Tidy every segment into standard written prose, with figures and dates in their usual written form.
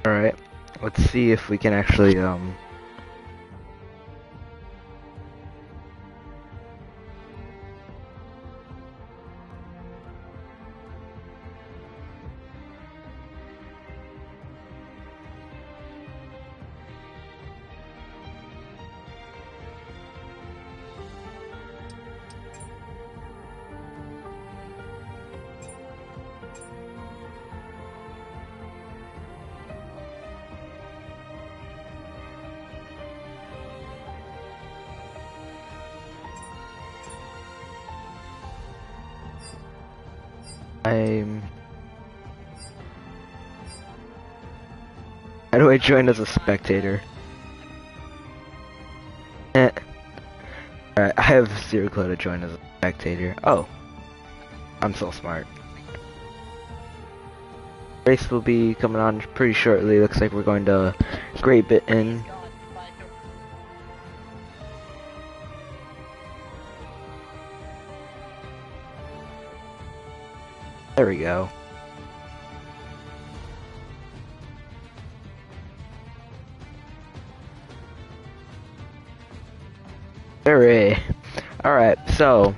Alright, let's see if we can actually, how do I join as a spectator? Alright, I have zero clue to join as a spectator. Oh, I'm so smart. Race will be coming on pretty shortly. Looks like we're going to Great Britain. There we go. Hooray! Alright, so,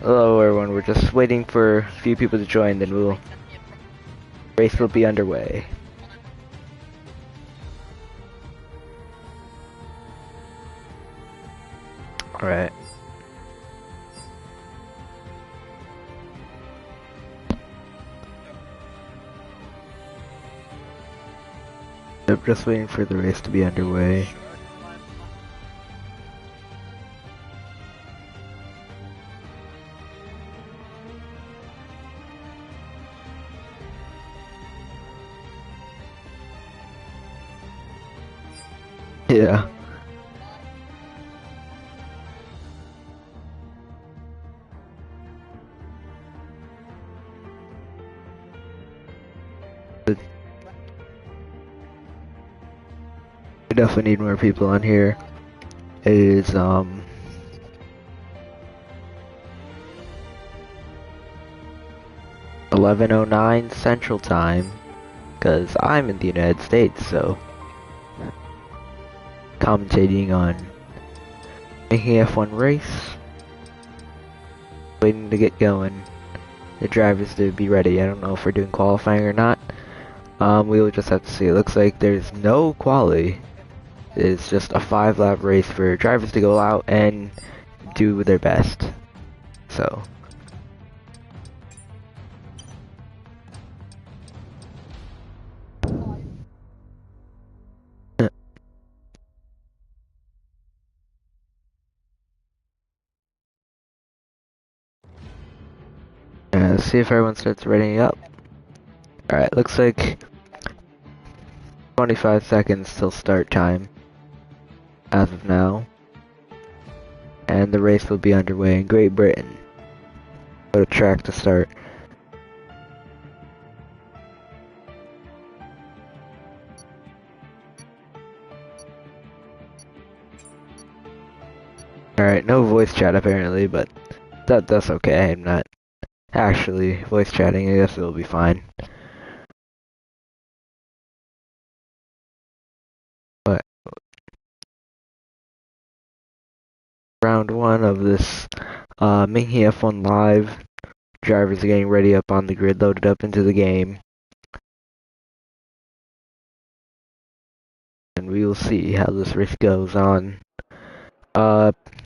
hello everyone, we're just waiting for a few people to join, then race will be underway. Alright. I'm just waiting for the race to be underway. Yeah. We definitely need more people on here. It is 11:09 Central Time, because I'm in the United States, so commentating on making F1 race, waiting to get going. The drivers to be ready. I don't know if we're doing qualifying or not. We will just have to see. It looks like there's no quali. It's just a 5-lap race for drivers to go out and do their best. So. Let's see if everyone starts readying up. Alright, looks like 25 seconds till start time as of now. And the race will be underway in Great Britain. Go to track to start. Alright, no voice chat apparently, but that's okay. I'm not actually voice chatting. I guess it'll be fine. But round 1 of this Minky F1 Live. Drivers are getting ready up on the grid, loaded up into the game. And we will see how this race goes on.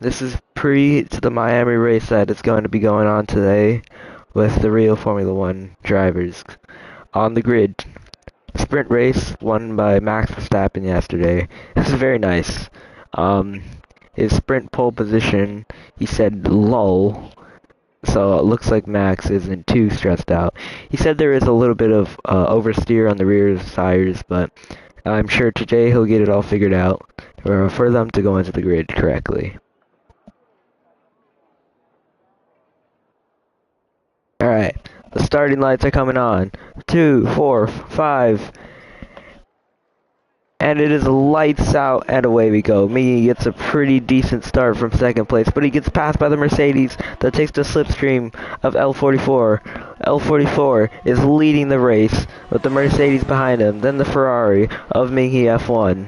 This is pre to the Miami race that is going to be going on today with the real Formula 1 drivers on the grid. Sprint race won by Max Verstappen yesterday. This is very nice. His sprint pole position, he said lull, so it looks like Max isn't too stressed out. He said there is a little bit of oversteer on the rear tires, but I'm sure today he'll get it all figured out for them to go into the grid correctly. Alright, the starting lights are coming on. 2, 4, 5. And it is lights out, and away we go. Mingy gets a pretty decent start from second place, but he gets passed by the Mercedes that takes the slipstream of L44. L44 is leading the race with the Mercedes behind him, then the Ferrari of Mingy F1.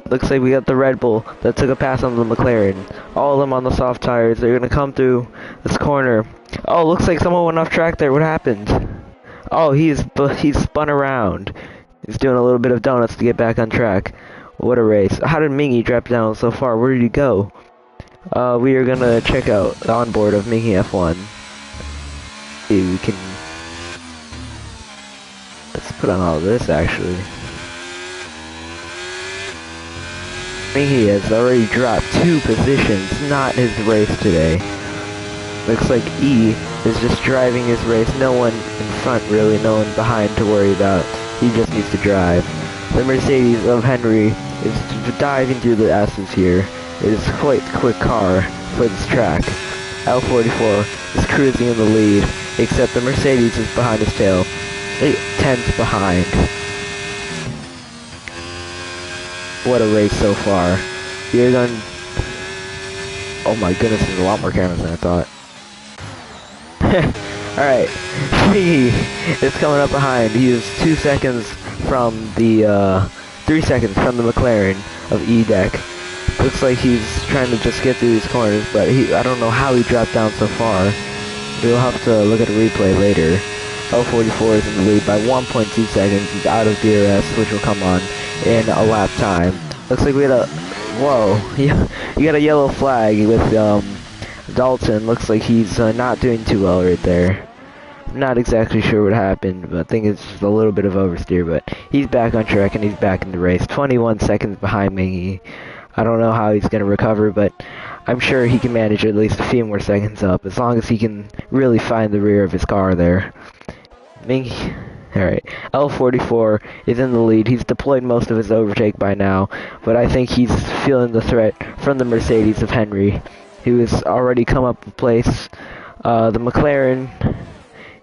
Looks like we got the Red Bull that took a pass on the McLaren. All of them on the soft tires. They're going to come through this corner. Oh, looks like someone went off track there. What happened? Oh, he's spun around. He's doing a little bit of donuts to get back on track. What a race. How did Mingy drop down so far? Where did he go? We are going to check out the onboard of Mingy F1. See, we can... Let's put on all this, actually. Mingy has already dropped 2 positions. Not his race today. Looks like E is just driving his race. No one in front, really. No one behind to worry about. He just needs to drive. The Mercedes of Henry is diving through the S's here. It is quite a quick car for this track. L44 is cruising in the lead, except the Mercedes is behind his tail. 8/10 behind. What a race so far. You're going... Oh my goodness, there's a lot more cameras than I thought. Alright, he is coming up behind. He is 2 seconds from the, 3 seconds from the McLaren of E-Deck. Looks like he's trying to just get through these corners, but I don't know how he dropped down so far. We'll have to look at a replay later. L44 is in the lead by 1.2 seconds. He's out of DRS, which will come on in a lap time. Looks like we had a... Whoa, you got a yellow flag with, Dalton. Looks like he's not doing too well right there. I'm not exactly sure what happened, but I think it's just a little bit of oversteer, but he's back on track and he's back in the race. 21 seconds behind Mingy. I don't know how he's going to recover, but I'm sure he can manage at least a few more seconds up, as long as he can really find the rear of his car there. Mingy... Alright, L44 is in the lead. He's deployed most of his overtake by now, but I think he's feeling the threat from the Mercedes of Henry, who has already come up with place. The McLaren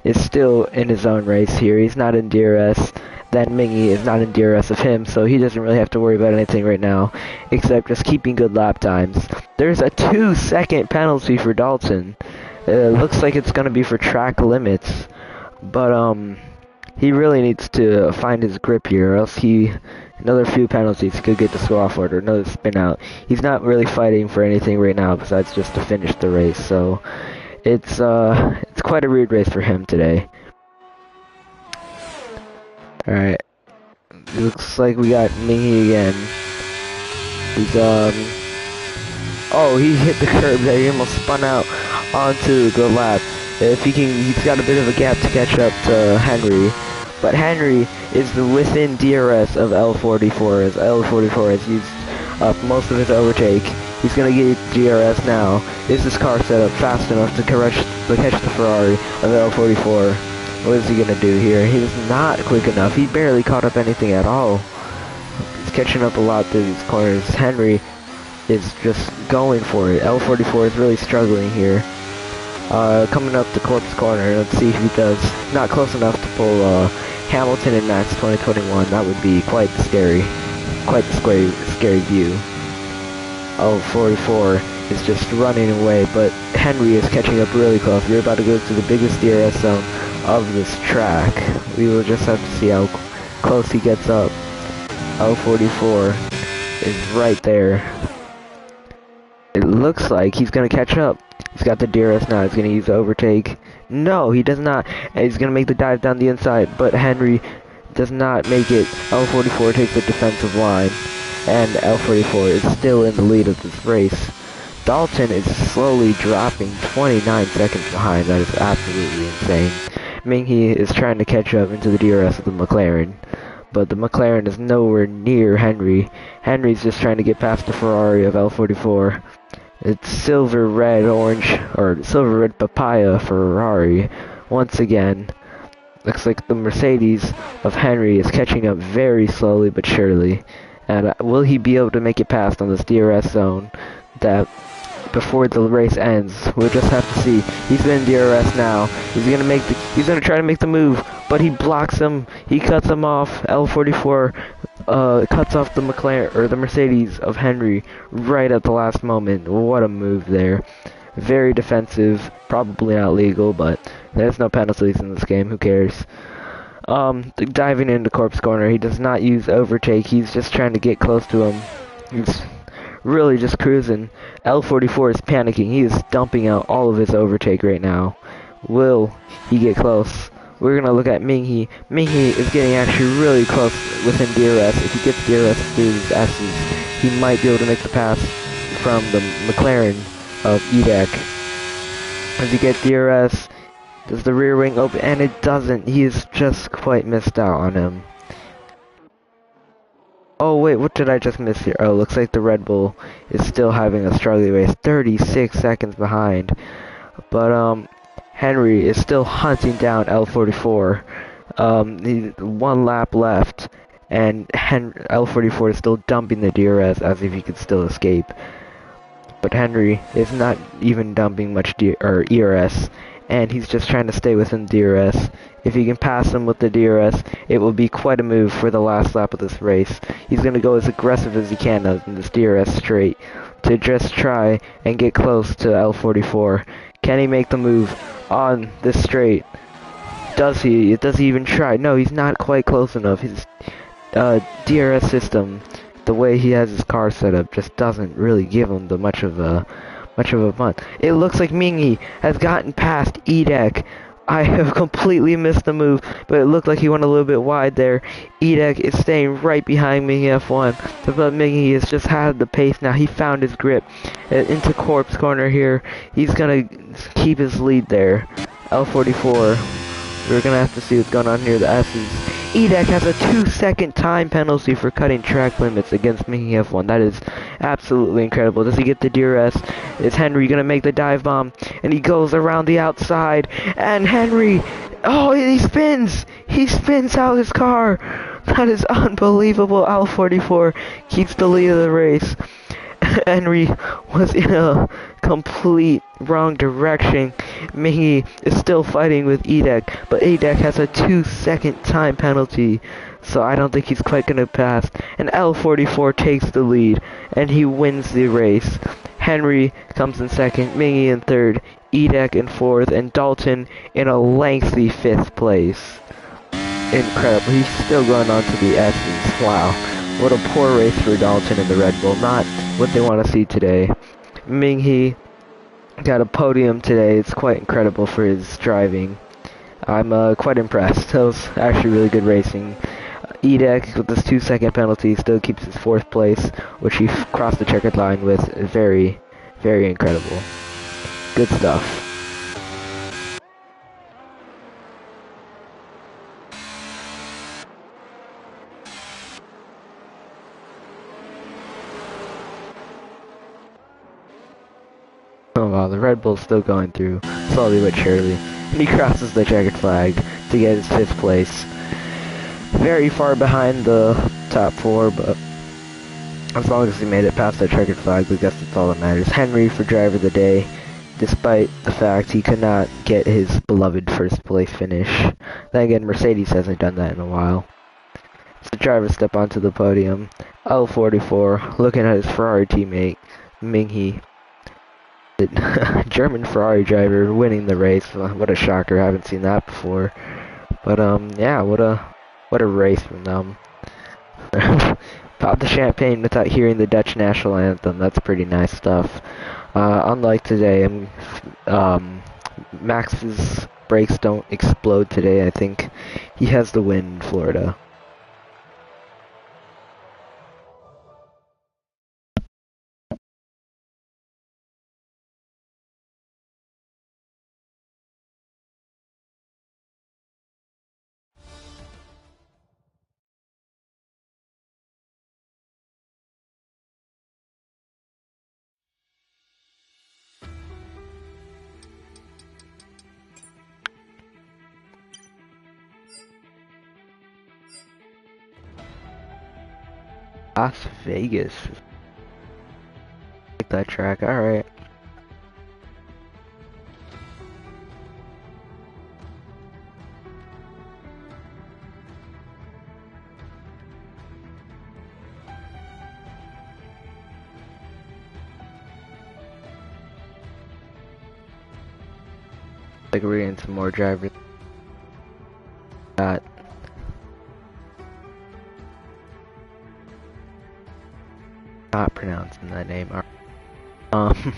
is still in his own race here. He's not in DRS. Then Mingy is not in DRS of him, so he doesn't really have to worry about anything right now, except just keeping good lap times. There's a 2-second penalty for Dalton. Looks like it's going to be for track limits, but he really needs to find his grip here, or else another few penalties could get the score off order, another spin out. He's not really fighting for anything right now besides just to finish the race, so it's quite a weird race for him today. Alright. Looks like we got Mingy again. He's oh, he hit the curb there. He almost spun out onto the lap. If he's got a bit of a gap to catch up to Henry. But Henry is within DRS of L44, as L44 has used up most of his overtake. He's going to get DRS now. Is this car set up fast enough to catch the Ferrari of L44? What is he going to do here? He's not quick enough. He barely caught up anything at all. He's catching up a lot through these corners. Henry is just going for it. L44 is really struggling here. Coming up the Corpse Corner. Let's see if he does. Not close enough to pull Hamilton and Max 2021. That would be quite scary. Quite the scary view. L44 is just running away, but Henry is catching up really close. We're about to go to the biggest DRS zone of this track. We will just have to see how close he gets up. L44 is right there. It looks like he's going to catch up. He's got the DRS now. He's going to use the overtake. No, he does not. And he's going to make the dive down the inside, but Henry does not make it. L44 takes the defensive line, and L44 is still in the lead of this race. Dalton is slowly dropping 29 seconds behind. That is absolutely insane. Mingy is trying to catch up into the DRS of the McLaren, but the McLaren is nowhere near Henry. Henry's just trying to get past the Ferrari of L44. It's silver, red, orange, or silver, red, papaya Ferrari. Once again, looks like the Mercedes of Henry is catching up very slowly but surely. And will he be able to make it past on this DRS zone that before the race ends? We'll just have to see. He's in DRS now. He's gonna try to make the move. but he blocks him. He cuts him off. L44 cuts off the McLaren or the Mercedes of Henry right at the last moment. What a move there. Very defensive. Probably not legal, but there's no penalties in this game. Who cares? Diving into Corpse Corner, he does not use overtake. He's just trying to get close to him. He's really just cruising. L44 is panicking. He is dumping out all of his overtake right now. Will he get close? We're going to look at Minghe. Minghe is getting actually really close within DRS. If he gets DRS through his S's, he might be able to make the pass from the McLaren of Edek. Does he get DRS? Does the rear wing open? And it doesn't. He is just quite missed out on him. Oh wait, what did I just miss here? Oh, looks like the Red Bull is still having a struggling race. 36 seconds behind. But, Henry is still hunting down L44. One lap left, and L44 is still dumping the DRS as if he could still escape. But Henry is not even dumping much ERS, and he's just trying to stay within DRS. If he can pass him with the DRS, it will be quite a move for the last lap of this race. He's going to go as aggressive as he can in this DRS straight to just try and get close to L44. Can he make the move on this straight? Does he? Does he even try? No, he's not quite close enough. His DRS system, the way he has his car set up, just doesn't really give him much of a fun. It looks like Minghe has gotten past Edek. I have completely missed the move, but it looked like he went a little bit wide there. Edek is staying right behind Minghe F1, but Minghe has just had the pace now. He found his grip into Corpse Corner here. He's gonna keep his lead there. L44. We're gonna have to see what's going on here. The S's. Edek has a 2-second time penalty for cutting track limits against Minghe F1. That is absolutely incredible. Does he get the DRS? Is Henry gonna make the dive bomb? And he goes around the outside. And Henry, oh, he spins! He spins out his car. That is unbelievable. L44 keeps the lead of the race. Henry was in a complete wrong direction. Minghe is still fighting with Edek, but Edek has a 2-second time penalty, so I don't think he's quite gonna pass. And L44 takes the lead, and he wins the race. Henry comes in second, Minghe in third, Edek in fourth, and Dalton in a lengthy 5th place. Incredible. He's still going on to the S's. Wow. What a poor race for Dalton and the Red Bull. Not what they want to see today. Minghe got a podium today. It's quite incredible for his driving. I'm quite impressed. That was actually really good racing. Edek, with this 2-second penalty, still keeps his 4th place, which he crossed the checkered line with. Very, very incredible. Good stuff. Oh wow, the Red Bull's still going through, slowly but surely. And he crosses the checkered flag to get his 5th place. Very far behind the top 4, but as long as he made it past the checkered flag, I guess that's all that matters. Henry for driver of the day, despite the fact he could not get his beloved 1st place finish. Then again, Mercedes hasn't done that in a while. So the driver step onto the podium. L44 looking at his Ferrari teammate, Minghe. German Ferrari driver winning the race. What a shocker. I haven't seen that before. But yeah, what a race from them. Pop the champagne without hearing the Dutch national anthem. That's pretty nice stuff. Unlike today, Max's brakes don't explode today. I think he has the win in Florida. Las Vegas. Like that track, alright. Like we're getting some more drivers. Got not pronouncing that name. Um.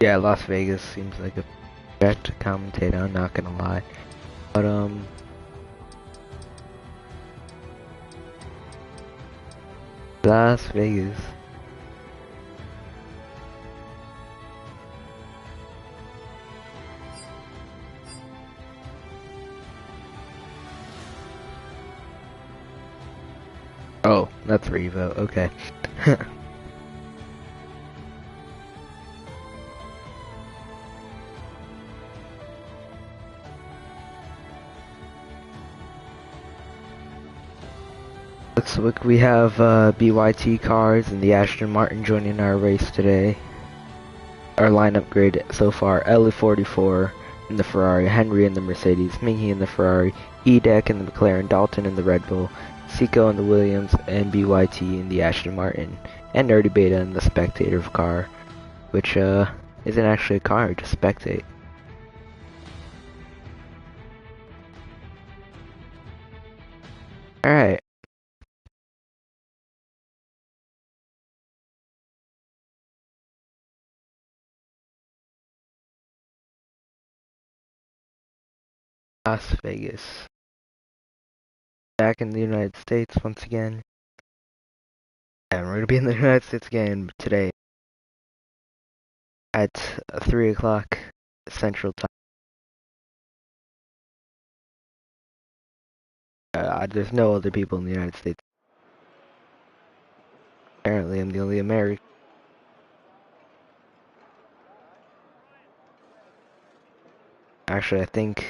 Yeah, Las Vegas seems like a track to commentate on, not gonna lie. But, Las Vegas. Oh, that's Revo, okay. Looks like we have BYT cars and the Aston Martin joining our race today. Our lineup grid so far: Ellie44 in the Ferrari, Henry in the Mercedes, Mingy in the Ferrari, Edek in the McLaren, Dalton in the Red Bull, Seiko in the Williams, and BYT in the Aston Martin, and Nerdy Beta in the Spectator car, which isn't actually a car, just spectate. Alright. Las Vegas. Back in the United States once again. And we're gonna be in the United States again today at 3 o'clock Central Time. There's no other people in the United States. Apparently, I'm the only American. Actually, I think.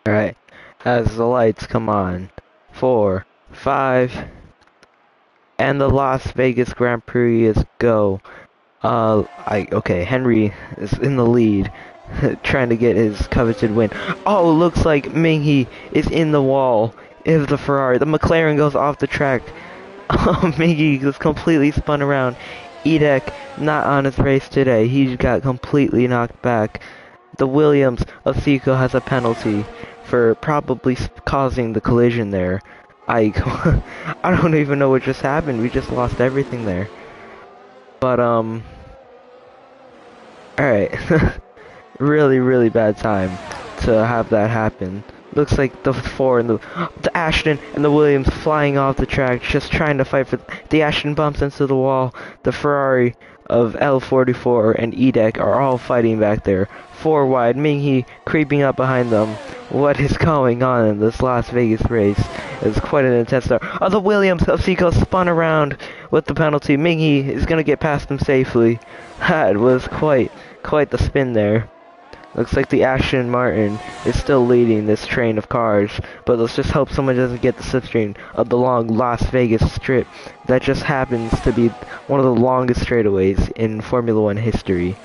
Alright, as the lights come on, 4, 5, and the Las Vegas Grand Prix is go. Okay, Henry is in the lead, trying to get his coveted win. Oh, looks like Mingy is in the wall of the Ferrari. The McLaren goes off the track. Oh, Mingy was completely spun around. Edek not on his race today. He got completely knocked back. The Williams of Seiko has a penalty for probably causing the collision there. I I don't even know what just happened. We just lost everything there. But alright. Really, really bad time to have that happen. Looks like the four and the Ashton and the Williams flying off the track, just trying to fight for the Ashton bumps into the wall. The Ferrari of L44 and Edek are all fighting back there. 4 wide, Minghe creeping up behind them. What is going on in this Las Vegas race? It's quite an intense start. Oh, the Williams of Seiko spun around with the penalty. Minghe is gonna get past him safely. That was quite the spin there. Looks like the Aston Martin is still leading this train of cars, but let's just hope someone doesn't get the slipstream of the long Las Vegas strip that just happens to be one of the longest straightaways in Formula One history.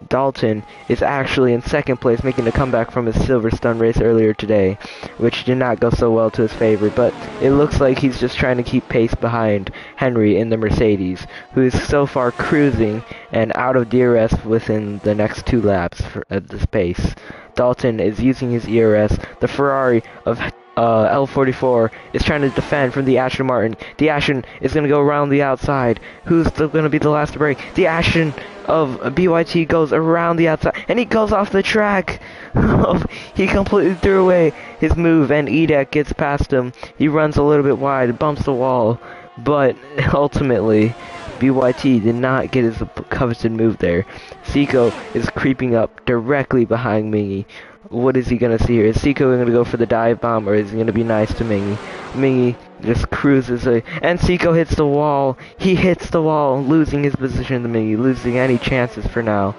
Dalton is actually in second place, making a comeback from his Silverstone race earlier today, which did not go so well to his favor, but it looks like he's just trying to keep pace behind Henry in the Mercedes, who is so far cruising and out of DRS within the next 2 laps at this pace. Dalton is using his ERS. The Ferrari of L44 is trying to defend from the Aston Martin. The Aston is going to go around the outside. Who's going to be the last to break? The Aston of BYT goes around the outside, and he goes off the track. He completely threw away his move, and Edek gets past him. He runs a little bit wide, bumps the wall, but ultimately, BYT did not get his coveted move there. Seiko is creeping up directly behind Mingy. What is he gonna see here? Is Seiko gonna go for the dive bomb, or is he gonna be nice to Mingy? Mingy just cruises and Seiko hits the wall. He hits the wall, losing his position to Mingy, losing any chances for now.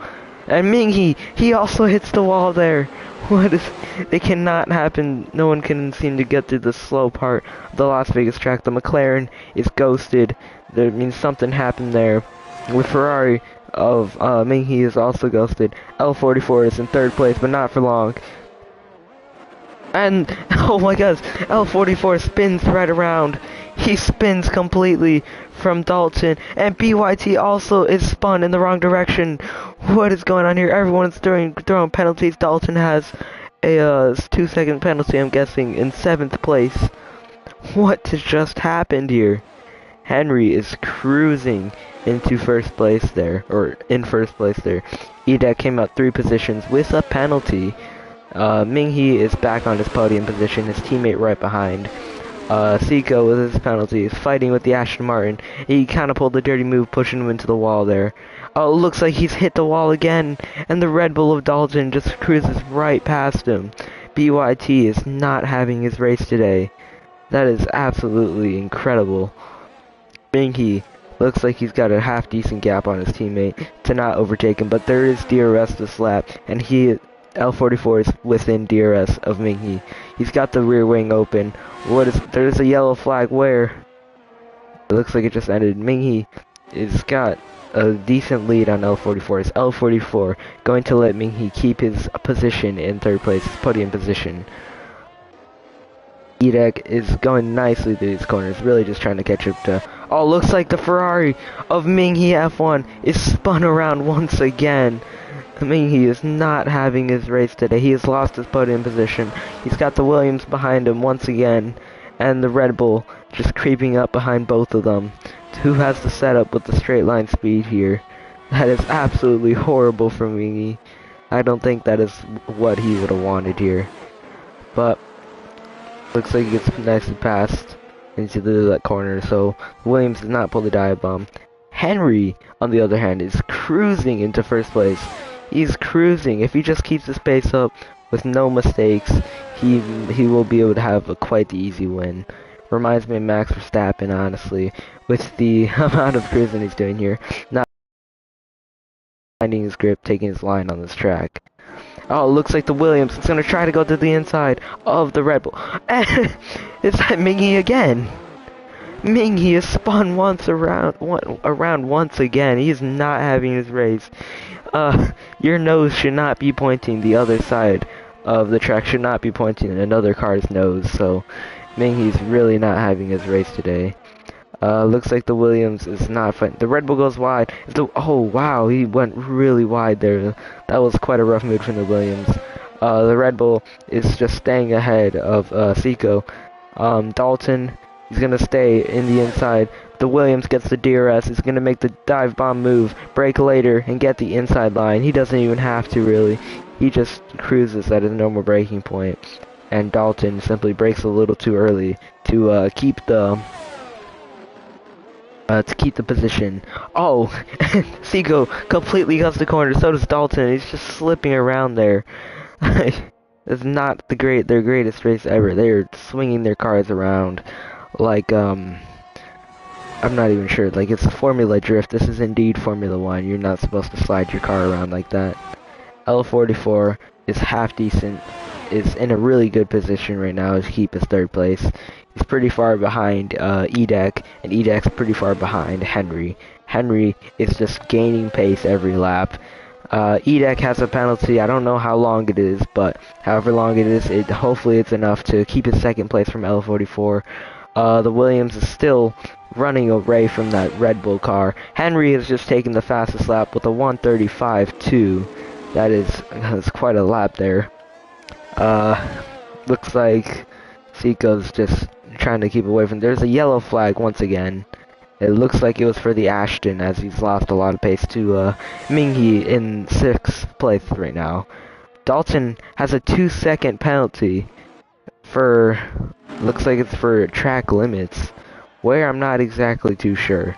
And Mingy, he also hits the wall there. What is... It cannot happen. No one can seem to get through the slow part of the Las Vegas track. The McLaren is ghosted. That means something happened there. With Ferrari of Mingy is also ghosted. L44 is in third place, but not for long. And, oh my gosh, L44 spins right around. He spins completely from Dalton. And BYT also is spun in the wrong direction. What is going on here? Everyone's throwing penalties. Dalton has a 2-second penalty, I'm guessing, in 7th place. What has just happened here? Henry is cruising into first place there, or in first place there. Edek came out 3 positions with a penalty. Minghee is back on his podium position, his teammate right behind. Seiko with his penalty is fighting with the Aston Martin. He kind of pulled the dirty move, pushing him into the wall there. Oh, it looks like he's hit the wall again, and the Red Bull of Dalton just cruises right past him. BYT is not having his race today. That is absolutely incredible. Minghee looks like he's got a half-decent gap on his teammate to not overtake him, but there is DRS this lap, and L44 is within DRS of Minghee. He's got the rear wing open. There's a yellow flag where? It looks like it just ended. Minghee has got a decent lead on L44. Is L44 going to let Minghee keep his position in third place, his podium position? Edek is going nicely through these corners, really just trying to catch up to... Oh, looks like the Ferrari of Minghee F1 is spun around once again. Minghee is not having his race today. He has lost his podium position. He's got the Williams behind him once again, and the Red Bull just creeping up behind both of them. Who has the setup with the straight line speed here? That is absolutely horrible for Minghee. I don't think that is what he would have wanted here. But looks like he gets nicely passed into that corner, so Williams does not pull the dive bomb. Henry, on the other hand, is cruising into first place. He's cruising. If he just keeps his pace up with no mistakes, he will be able to have quite the easy win. Reminds me of Max Verstappen, honestly, with the amount of cruising he's doing here. Not finding his grip, taking his line on this track. Oh, it looks like the Williams is going to try to go to the inside of the Red Bull. And it's Minghee again. Minghee is spun around once again. He is not having his race. Your nose should not be pointing the other side of the track, should not be pointing in another car's nose, so Minghee's really not having his race today. Looks like the Williams is not fighting. The Red Bull goes wide. Oh, wow, he went really wide there. That was quite a rough move from the Williams. The Red Bull is just staying ahead of Seiko. Dalton, he's going to stay in the inside. The Williams gets the DRS. He's going to make the dive bomb move, brake later, and get the inside line. He doesn't even have to, really. He just cruises at his normal braking point. And Dalton simply brakes a little too early to keep the position. Oh, Seiko completely cuts the corner. So does Dalton. He's just slipping around there. It's not their greatest race ever. They're swinging their cars around like I'm not even sure. Like, it's a Formula Drift. This is indeed Formula 1. You're not supposed to slide your car around like that. L44 is half decent. Is in a really good position right now to keep his third place. He's pretty far behind Edek, and Edek's pretty far behind Henry. Henry is just gaining pace every lap. Edek has a penalty. I don't know how long it is, but however long it is, hopefully it's enough to keep his second place from L44. The Williams is still running away from that Red Bull car. Henry has just taken the fastest lap with a 1:35.2. That's quite a lap there. Looks like Seiko's just trying to keep away from. There's a yellow flag once again. It looks like it was for the Ashton, as he's lost a lot of pace to Minghee in 6th place right now. Dalton has a 2-second penalty for, looks like it's for track limits, where I'm not exactly too sure.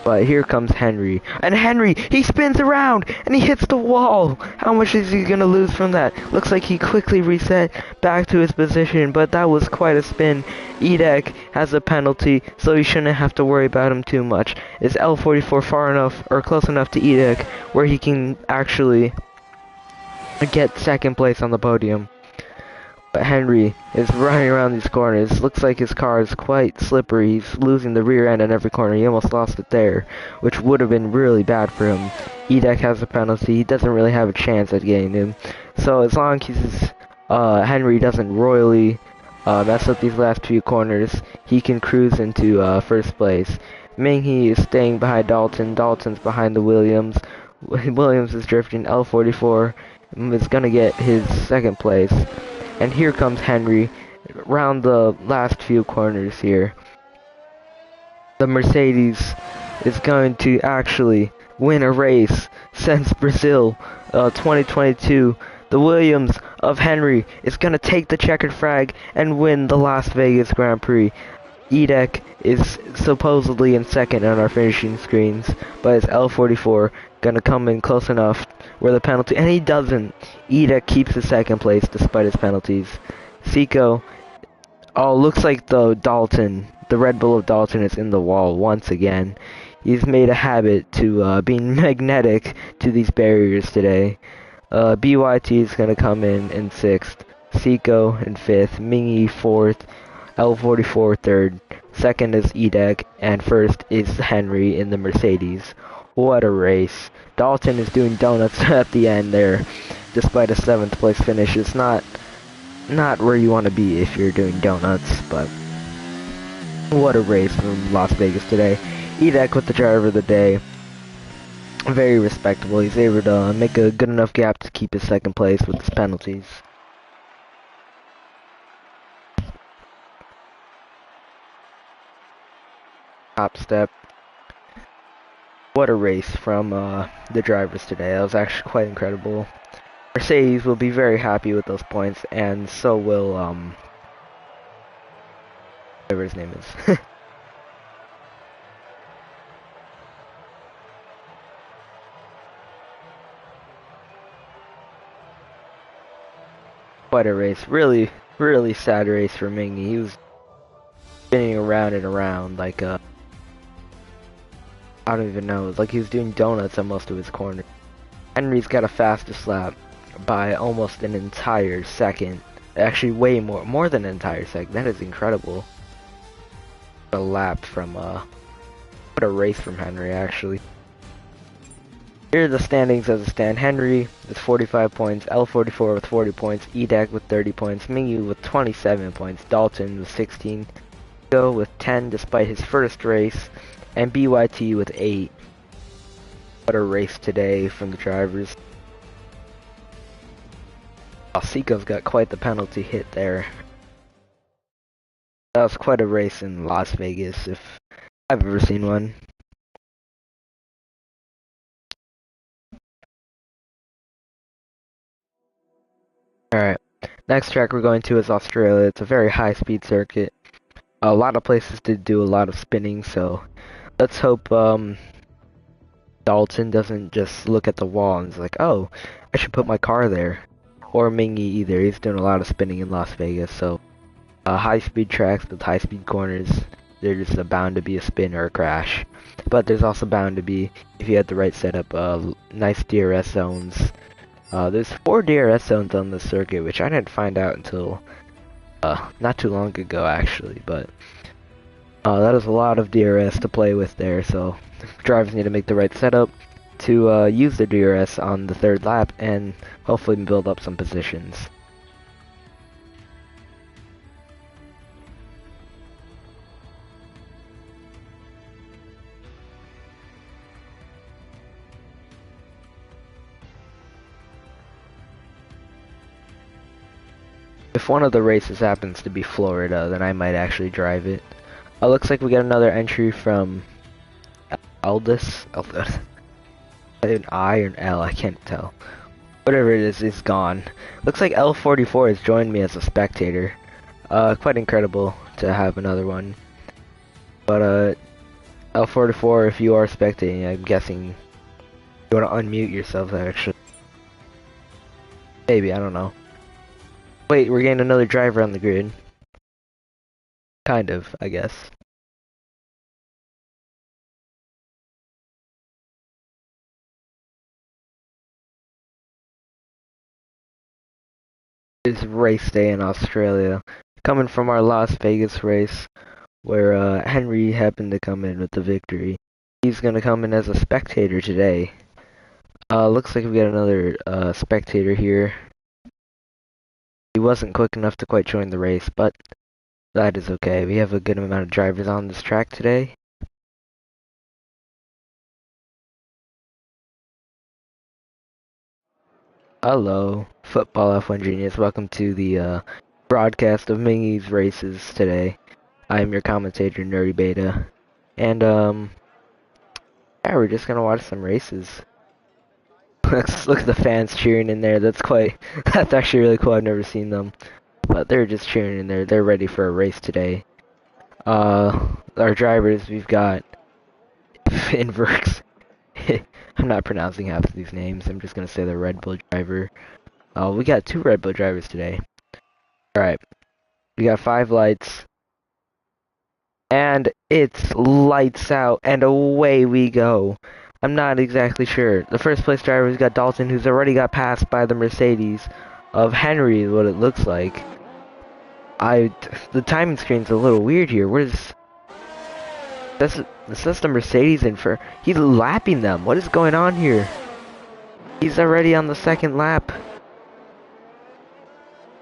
But here comes Henry. And Henry, he spins around and he hits the wall. How much is he gonna lose from that? Looks like he quickly reset back to his position, but that was quite a spin. Edek has a penalty, so you shouldn't have to worry about him too much. Is L44 far enough or close enough to Edek where he can actually get second place on the podium? But Henry is running around these corners. Looks like his car is quite slippery. He's losing the rear end on every corner. He almost lost it there, which would have been really bad for him. Edek has a penalty. He doesn't really have a chance at getting him. So as long as Henry doesn't royally mess up these last few corners, he can cruise into first place. Minghe is staying behind Dalton. Dalton's behind the Williams. Williams is drifting. L44 is going to get his second place. And here comes Henry around the last few corners here. The Mercedes is going to actually win a race since Brazil 2022. The Williams of Henry is going to take the checkered flag and win the Las Vegas Grand Prix. Edek is supposedly in second on our finishing screens, but it's L44 going to come in close enough where the penalty, and he doesn't. Edek keeps the second place despite his penalties. Seco, oh, looks like the Red Bull of Dalton is in the wall once again. He's made a habit to being magnetic to these barriers today. BYT is going to come in sixth. Seco in fifth. Minghe fourth. L44 third. Second is Edek, and first is Henry in the Mercedes. What a race. Dalton is doing donuts at the end there, despite a 7th place finish. It's not where you want to be if you're doing donuts, but what a race from Las Vegas today. Edek with the driver of the day. Very respectable. He's able to make a good enough gap to keep his second place with his penalties. Top step. What a race from the drivers today. That was actually quite incredible. Mercedes will be very happy with those points, and so will whatever his name is. Quite a race. Really, really sad race for Minghe. He was spinning around and around like I don't even know. It's like he was doing donuts on most of his corners. Henry's got a fastest lap by almost an entire second. Actually, way more than an entire second. That is incredible. A lap from what a race from Henry, actually. Here are the standings as it stand. Henry with 45 points, L44 with 40 points, Edek with 30 points, Minghe with 27 points, Dalton with 16, Go with 10 despite his first race, and BYT with 8. What a race today from the drivers. Seco's got quite the penalty hit there. That was quite a race in Las Vegas, if I've ever seen one. Alright, next track we're going to is Australia. It's a very high-speed circuit. A lot of places did do a lot of spinning, so let's hope Dalton doesn't just look at the wall and is like, oh, I should put my car there. Or Minghe either. He's doing a lot of spinning in Las Vegas, so high-speed tracks with high-speed corners, there's bound to be a spin or a crash. But there's also bound to be, if you had the right setup, nice DRS zones. There's 4 DRS zones on this circuit, which I didn't find out until not too long ago, actually. But that is a lot of DRS to play with there, so drivers need to make the right setup to use the DRS on the 3rd lap and hopefully build up some positions. If one of the races happens to be Florida, then I might actually drive it. Looks like we got another entry from Aldous. An I or an L, I can't tell. Whatever it is gone. Looks like L44 has joined me as a spectator. Quite incredible to have another one. But L44, if you are spectating, I'm guessing you want to unmute yourself, actually. Maybe, I don't know. Wait, we're getting another driver on the grid. Kind of, I guess. It's race day in Australia. Coming from our Las Vegas race, where Henry happened to come in with the victory. He's gonna come in as a spectator today. Looks like we got another spectator here. He wasn't quick enough to quite join the race, but that is okay. We have a good amount of drivers on this track today. Hello, Football F1 Genius. Welcome to the broadcast of Mingy's races today. I am your commentator, Nerdy Beta. And, yeah, we're just gonna watch some races. Look at the fans cheering in there. That's actually really cool. I've never seen them. But they're just cheering in there. They're ready for a race today. Our drivers, we've got Inverks. I'm not pronouncing half of these names. I'm just gonna say the Red Bull driver. We got 2 Red Bull drivers today. Alright. We got 5 lights. And it's lights out, and away we go. I'm not exactly sure. The first place driver's got Dalton, who's already got passed by the Mercedes of Henry, what it looks like. The timing screen's a little weird here. This says the Mercedes in for, he's lapping them. What is going on here? He's already on the 2nd lap.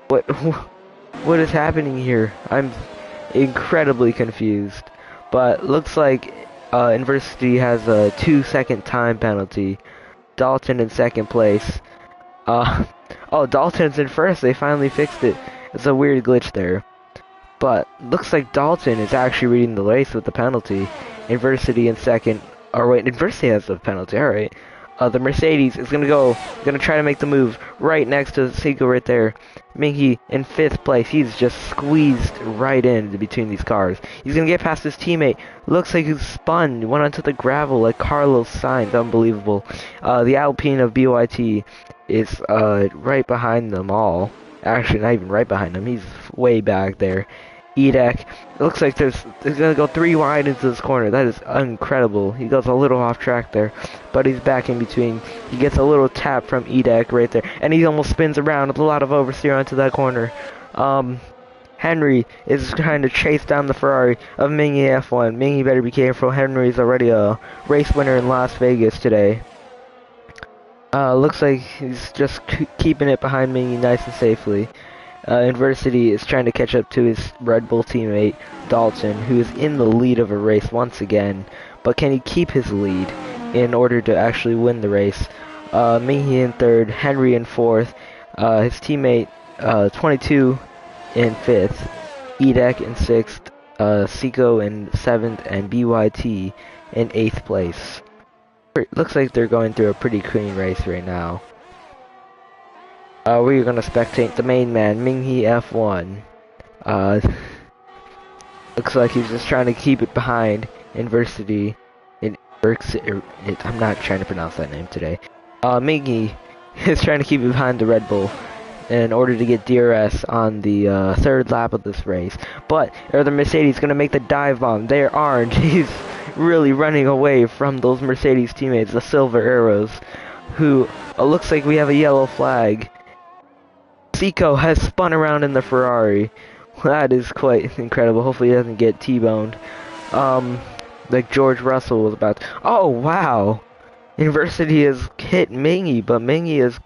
What is happening here? I'm incredibly confused. But looks like University has a 2-second time penalty. Dalton in 2nd place. Oh, Dalton's in 1st. They finally fixed it. It's a weird glitch there. But looks like Dalton is actually reading the race with the penalty. University in 2nd. Or wait, University has the penalty. Alright. The Mercedes is gonna try to make the move right next to Seiko right there. Minky in 5th place. He's just squeezed right in between these cars. He's gonna get past his teammate. Looks like he's spun. Went onto the gravel like Carlos Sainz. Unbelievable. The Alpine of BYT is right behind them all. Actually, not even right behind him. He's way back there. Edek. It looks like there's gonna go 3 wide into this corner. That is incredible. He goes a little off track there, but he's back in between. He gets a little tap from Edek right there, and he almost spins around with a lot of oversteer onto that corner. Henry is trying to chase down the Ferrari of Mingy F1. Mingy better be careful. Henry's already a race winner in Las Vegas today. Looks like he's just keeping it behind Mingy nice and safely. University is trying to catch up to his Red Bull teammate, Dalton, who is in the lead of a race once again. But can he keep his lead in order to actually win the race? Mingy in 3rd, Henry in 4th, his teammate, 22 in 5th, Edek in 6th, Seiko in 7th, and BYT in 8th place. Looks like they're going through a pretty clean race right now. We're gonna spectate the main man, Mingy F1. Looks like he's just trying to keep it behind University. I'm not trying to pronounce that name today. Mingy is trying to keep it behind the Red Bull in order to get DRS on the 3rd lap of this race. But are the Mercedes gonna make the dive bomb? They aren't. He's really running away from those Mercedes teammates, the Silver Arrows, who looks like we have a yellow flag. Seiko has spun around in the Ferrari. That is quite incredible. Hopefully he doesn't get T-boned. Like George Russell was about to. Oh, wow. University has hit Mingy, but Mingy has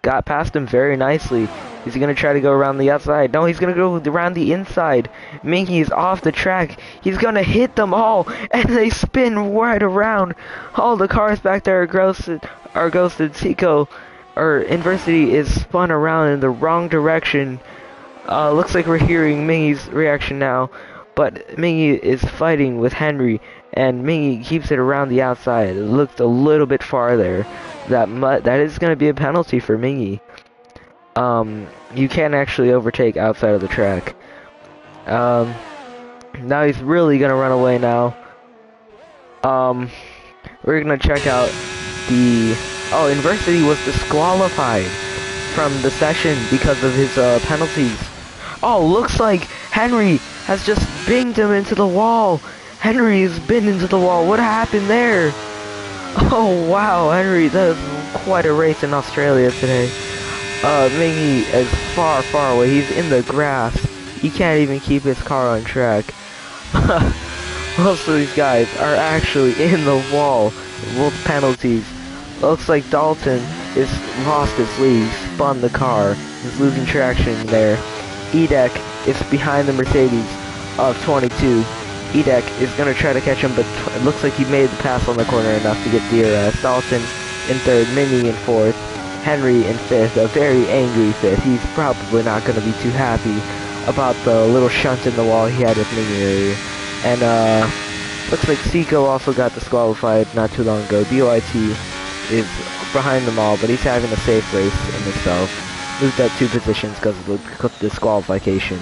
got past him very nicely. Is he going to try to go around the outside? No, he's going to go around the inside. Mingy is off the track. He's going to hit them all, and they spin right around. All the cars back there are ghosted. Seiko, or University, is spun around in the wrong direction. Looks like we're hearing Mingy's reaction now, but Mingy is fighting with Henry, and Mingy keeps it around the outside. It looked a little bit farther. That is going to be a penalty for Mingy. You can't actually overtake outside of the track. Now he's really going to run away now. Um, we're gonna check out the... Oh, University was disqualified from the session because of his penalties. Oh, looks like Henry has just binged him into the wall. Henry has been into the wall. What happened there? Oh, wow, Henry, that was quite a race in Australia today. Mingy is far, far away. He's in the grass. He can't even keep his car on track. Most of these guys are actually in the wall with penalties. Looks like Dalton is lost his lead, spun the car, is losing traction there. Edek is behind the Mercedes of 22. Edek is going to try to catch him, but it looks like he made the pass on the corner enough to get DRS. Dalton in third, Minnie in fourth, Henry in fifth, a very angry fifth. He's probably not going to be too happy about the little shunt in the wall he had with Minnie earlier. And looks like Seiko also got disqualified not too long ago. BYT is behind them all, but he's having a safe race in himself. Moved up 2 positions because of the disqualifications.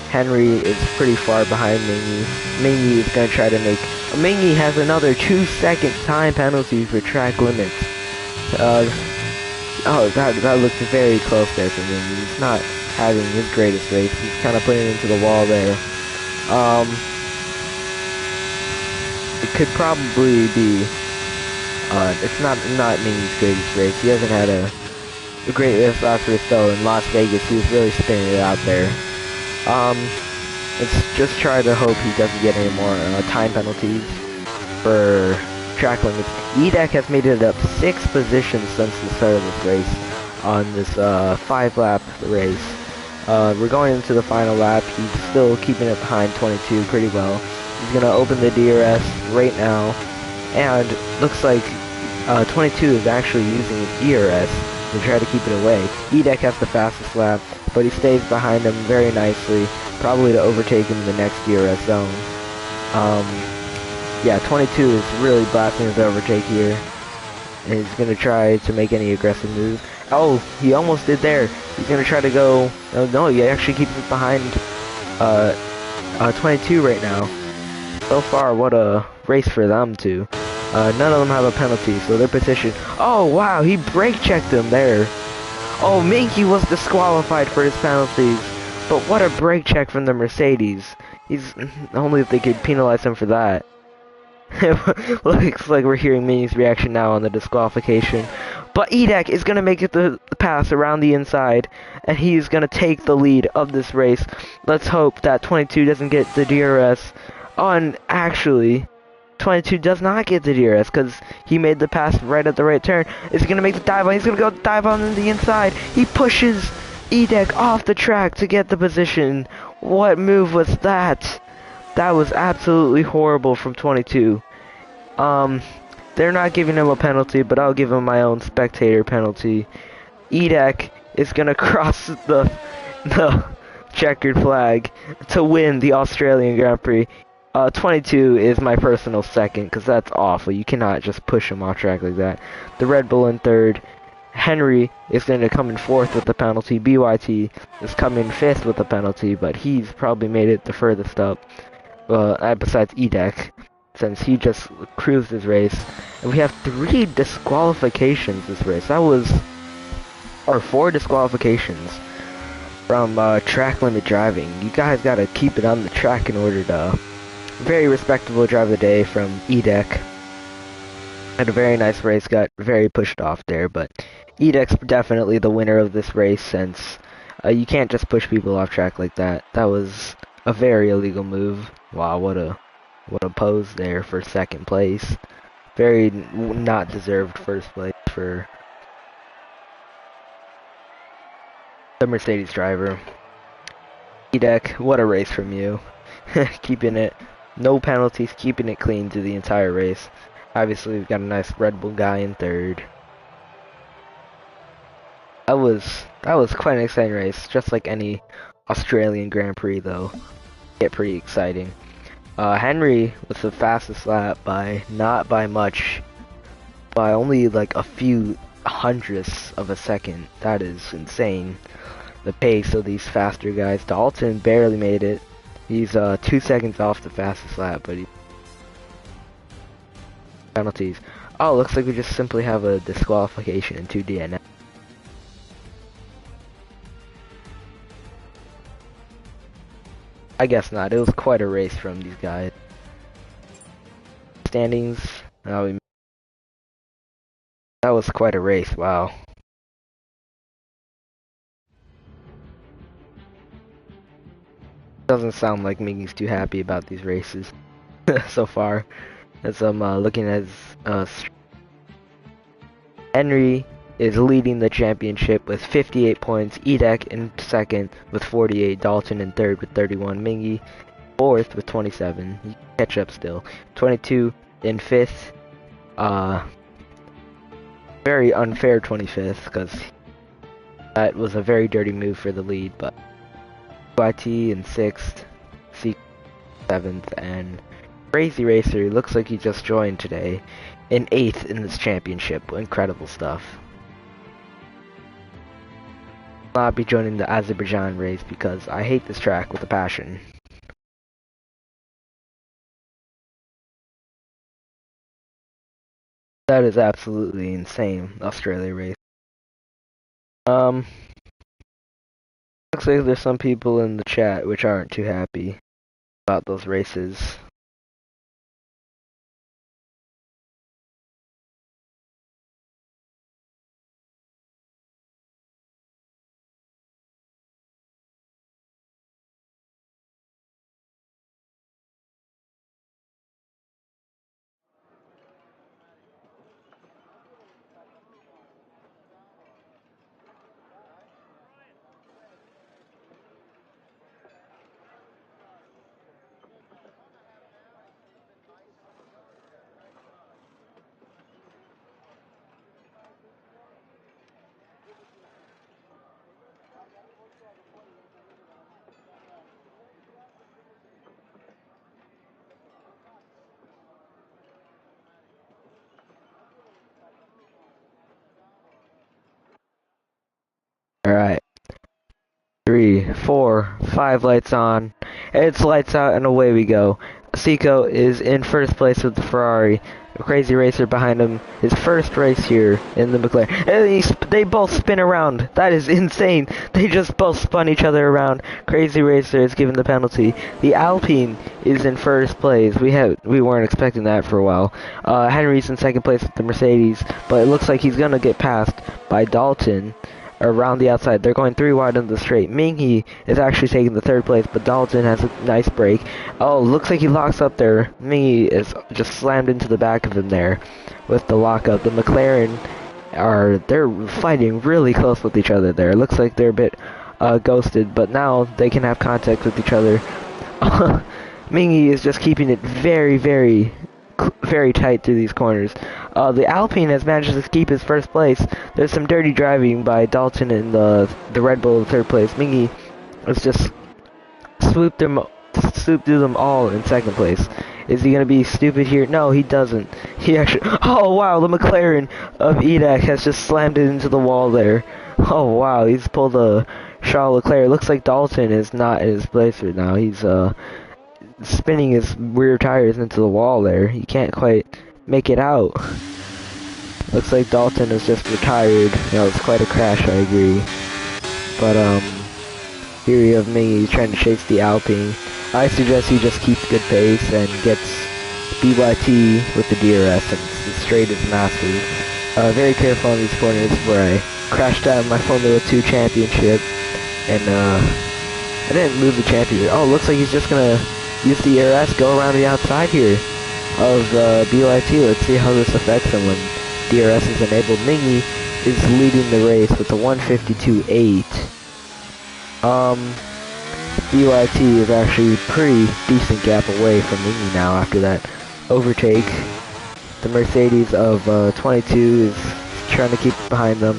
Henry is pretty far behind Mingy. Mingy is going to try to make... Mingy has another 2-second time penalty for track limits. Oh, that looked very close there for Mingy. He's not having his greatest race. He's kind of putting it into the wall there. It could probably be... it's not Mingy's greatest race. He hasn't had a great last race though. In Las Vegas, he was really spinning it out there. Let's just try to hope he doesn't get any more time penalties for track limits. Edek has made it up 6 positions since the start of this race on this 5-lap race. We're going into the final lap. He's still keeping it behind 22 pretty well. He's going to open the DRS right now, and looks like 22 is actually using his DRS to try to keep it away. Edek has the fastest lap, but he stays behind him very nicely, probably to overtake him in the next DRS zone. Yeah, 22 is really blasting his overtake here. And he's going to try to make any aggressive moves. Oh, he almost did there. He's going to try to go... No, he actually keeps it behind 22 right now. So far, what a race for them two. None of them have a penalty, so their position... Oh, wow, he brake-checked him there. Oh, Minky was disqualified for his penalties. But what a brake check from the Mercedes. He's... Only if they could penalize him for that. Looks like we're hearing Minnie's reaction now on the disqualification. But Edek is going to make it the pass around the inside, and he's going to take the lead of this race. Let's hope that 22 doesn't get the DRS. Oh, and actually, 22 does not get the DRS because he made the pass right at the right turn. Is he going to make the dive on? He's going to go dive on the inside. He pushes Edek off the track to get the position. What move was that? That was absolutely horrible from 22. They're not giving him a penalty, but I'll give him my own spectator penalty. Edek is gonna cross the checkered flag to win the Australian Grand Prix. 22 is my personal second, because that's awful. You cannot just push him off track like that. The Red Bull in third. Henry is going to come in fourth with the penalty. BYT is coming in fifth with the penalty, but he's probably made it the furthest up. Besides Edek, since he just cruised his race. And we have 3 disqualifications this race. That was... or 4 disqualifications from track limit driving. You guys gotta keep it on the track in order to... Very respectable drive of the day from Edek. Had a very nice race, got very pushed off there, but Edek's definitely the winner of this race since you can't just push people off track like that. That was a very illegal move. Wow, what a pose there for second place. Very not deserved first place for the Mercedes driver. Edek, what a race from you. Keeping it, no penalties, keeping it clean to the entire race. Obviously, we've got a nice Red Bull guy in third. That was quite an exciting race, just like any Australian Grand Prix, though. Get pretty exciting. Henry was the fastest lap by not by much, by only like a few hundredths of a second. That is insane. The pace of these faster guys. Dalton barely made it. He's 2 seconds off the fastest lap, but penalties. Oh, looks like we just simply have a disqualification in 2D now. I guess not. It was quite a race from these guys. Standings. That was quite a race. Wow. Doesn't sound like Miggy's too happy about these races so far. As I'm looking at Henry is leading the championship with 58 points. Edek in second with 48. Dalton in third with 31. Mingy fourth with 27. You can catch up still. 22 in fifth. Very unfair 25th because that was a very dirty move for the lead. But YT in sixth, C 7th, and Crazy Racer looks like he just joined today in 8th in this championship. Incredible stuff. I'll not be joining the Azerbaijan race because I hate this track with a passion. That is absolutely insane, Australia race. Looks like there's some people in the chat which aren't too happy about those races. Alright. 3, 4, 5 lights on. It's lights out and away we go. Seiko is in first place with the Ferrari. Crazy Racer behind him. His first race here in the McLaren. And they both spin around. That is insane. They just both spun each other around. Crazy Racer is given the penalty. The Alpine is in first place. We weren't expecting that for a while. Henry's in second place with the Mercedes, but it looks like he's gonna get passed by Dalton around the outside. They're going 3 wide on the straight. Minghe is actually taking the third place, but Dalton has a nice break. Oh, looks like he locks up there. Minghe is just slammed into the back of him there with the lockup. The McLaren they're fighting really close with each other there. Looks like they're a bit ghosted, but now they can have contact with each other. Minghe is just keeping it very, very tight through these corners. The Alpine has managed to keep his first place. There's some dirty driving by Dalton in the Red Bull in third place. Minghe has just swooped through them all in second place. Is he gonna be stupid here? No, he doesn't. He actually. Oh wow, the McLaren of Edek has just slammed it into the wall there. Oh wow, he's pulled a Charles Leclerc. Looks like Dalton is not in his place right now. He's spinning his rear tires into the wall there. He can't quite make it out. Looks like Dalton has just retired. That was quite a crash, I agree. But here you have me trying to chase the Alpine. I suggest he just keeps good pace and gets BYT with the DRS, and the straight is massive. Very careful on these corners where I crashed out of my Formula 2 championship, and I didn't lose the championship. Oh, looks like he's just gonna use the DRS, go around the outside here of BYT. Let's see how this affects him when DRS is enabled. Minghe is leading the race with a 152.8. BYT is actually pretty decent gap away from Minghe now after that overtake. The Mercedes of 22 is trying to keep it behind them.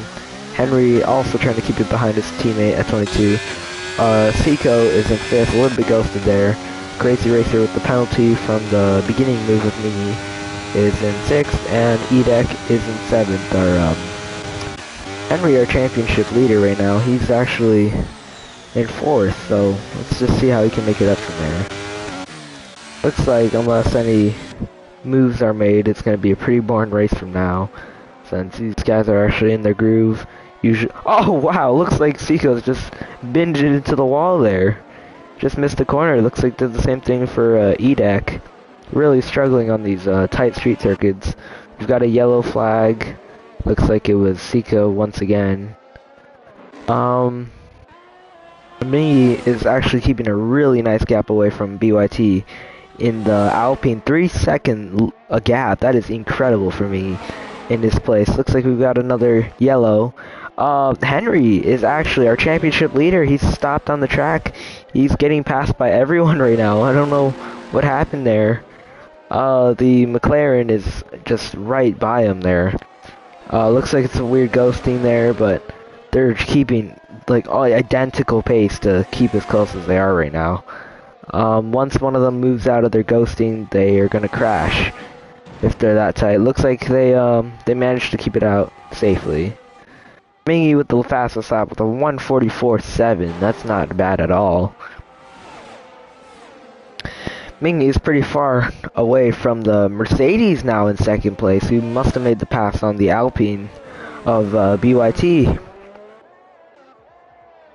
Henry also trying to keep it behind his teammate at 22. Seiko is in 5th, a little bit ghosted there. Crazy Racer with the penalty from the beginning move with Minghe is in 6th, and Edek is in 7th. Our Henry, our championship leader right now, he's actually in 4th, so let's just see how he can make it up from there. Looks like unless any moves are made, it's going to be a pretty boring race from now, since these guys are actually in their groove. Usually, oh wow, looks like Seiko's just binged into the wall there. Just missed the corner. Looks like did the same thing for EDAC. Really struggling on these tight street circuits. We've got a yellow flag. Looks like it was Seiko once again. Me is actually keeping a really nice gap away from BYT in the Alpine. 3-second gap. That is incredible for me in this place. Looks like we've got another yellow. Henry is actually our championship leader. He's stopped on the track. He's getting passed by everyone right now. I don't know what happened there. The McLaren is just right by him there. Looks like it's a weird ghosting there, but they're keeping like identical pace to keep as close as they are right now. Once one of them moves out of their ghosting, they are gonna crash if they're that tight. Looks like they managed to keep it out safely. Mingy with the fastest lap with a 1:44.7. That's not bad at all. Mingy is pretty far away from the Mercedes now in second place, who must have made the pass on the Alpine of BYT.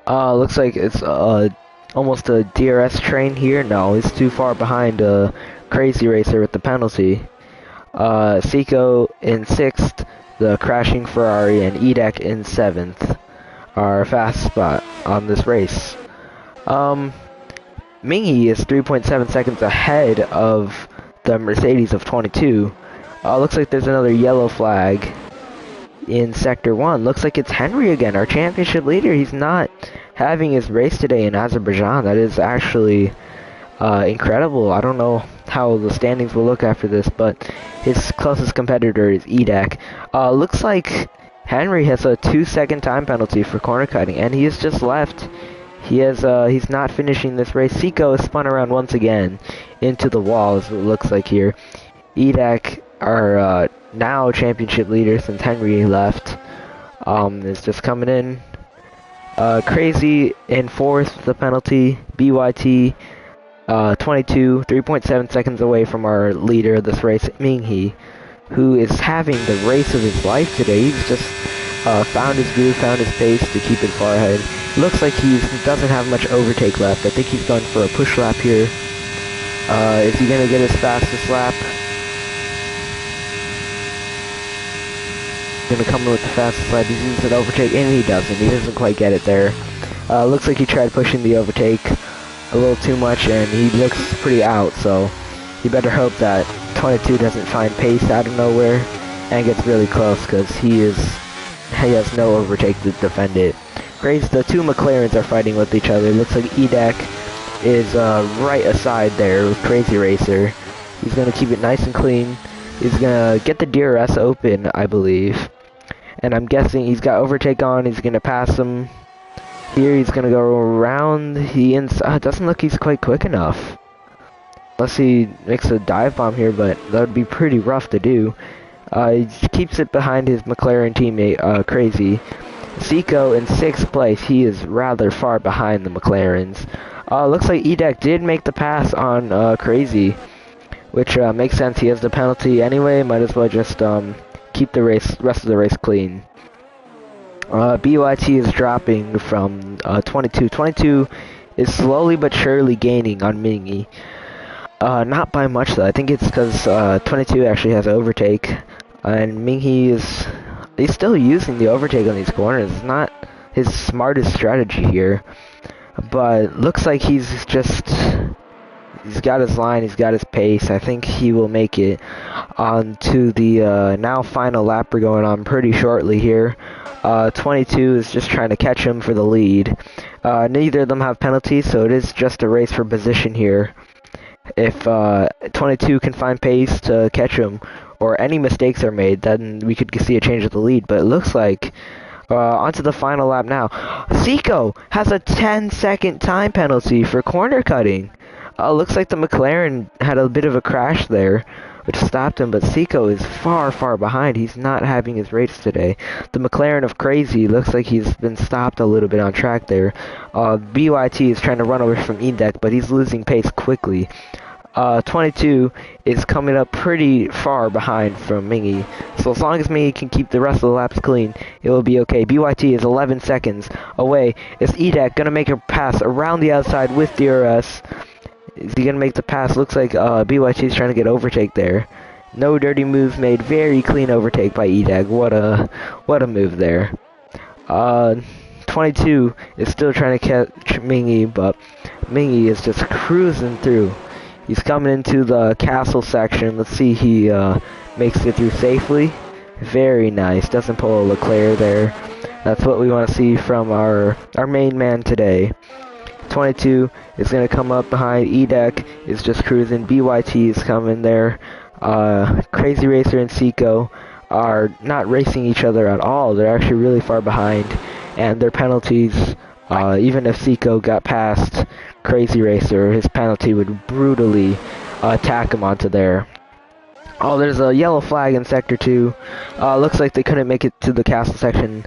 Looks like it's almost a DRS train here. No, he's too far behind Crazy Racer with the penalty. Seiko in 6th, the crashing Ferrari, and EDAC in 7th, our fast spot on this race. Mingy is 3.7 seconds ahead of the Mercedes of 22. Looks like there's another yellow flag in Sector 1. Looks like it's Henry again, our championship leader. He's not having his race today in Azerbaijan. That is actually incredible. I don't know how the standings will look after this, but his closest competitor is EDAC. Looks like Henry has a 2-second time penalty for corner cutting, and he has just left. He's not finishing this race. Seiko is spun around once again into the wall, is what it looks like here. EDAC, our now championship leader since Henry left, is just coming in. Crazy in 4th, the penalty. BYT 22, 3.7 seconds away from our leader of this race, Minghe, who is having the race of his life today. He's just found his groove, found his pace to keep it far ahead. Looks like he doesn't have much overtake left. I think he's going for a push lap here. Is he going to get his fastest lap? Going to come in with the fastest lap. He's using an overtake, and he doesn't. He doesn't quite get it there. Looks like he tried pushing the overtake a little too much, and he looks pretty out, so you better hope that 22 doesn't find pace out of nowhere and gets really close, because he has no overtake to defend it. The two McLarens are fighting with each other. Looks like EDAC is right aside there with Crazy Racer. He's going to keep it nice and clean. He's going to get the DRS open, I believe. And I'm guessing he's got overtake on. He's going to pass him. Here he's going to go around. Doesn't look he's quite quick enough. Unless he makes a dive bomb here, but that would be pretty rough to do. He keeps it behind his McLaren teammate, Crazy. Seiko in 6th place. He is rather far behind the McLarens. Looks like EDAC did make the pass on Crazy, which makes sense. He has the penalty anyway. Might as well just keep the rest of the race clean. BYT is dropping from 22. 22 is slowly but surely gaining on Mingy. Not by much though. I think it's because 22 actually has overtake, and Mingy he's still using the overtake on these corners. It's not his smartest strategy here, but looks like he's got his line, he's got his pace. I think he will make it onto the now final lap we're going on pretty shortly here. 22 is just trying to catch him for the lead. Neither of them have penalties, so it is just a race for position here. If 22 can find pace to catch him, or any mistakes are made, then we could see a change of the lead. But it looks like onto the final lap now. Seiko has a 10-second time penalty for corner cutting. Looks like the McLaren had a bit of a crash there, which stopped him, but Seiko is far, far behind. He's not having his race today. The McLaren of Crazy looks like he's been stopped a little bit on track there. BYT is trying to run away from EDAC, but he's losing pace quickly. 22 is coming up pretty far behind from Mingy. So as long as Mingy can keep the rest of the laps clean, it will be okay. BYT is 11 seconds away. Is Edek gonna make a pass around the outside with DRS? Is he gonna make the pass? Looks like BYT is trying to get overtake there. No dirty moves made. Very clean overtake by Edek. What a move there. 22 is still trying to catch Mingy, but Mingy is just cruising through. He's coming into the castle section. Let's see he makes it through safely. Very nice. Doesn't pull a Leclerc there. That's what we want to see from our main man today. 22 is going to come up behind. Edek is just cruising. BYT is coming there. Crazy Racer and Seiko are not racing each other at all. They're actually really far behind. And their penalties, even if Seiko got past Crazy Racer, his penalty would brutally attack him onto there. Oh, there's a yellow flag in Sector 2. Looks like they couldn't make it to the castle section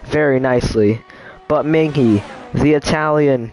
very nicely. But Mingy, the Italian,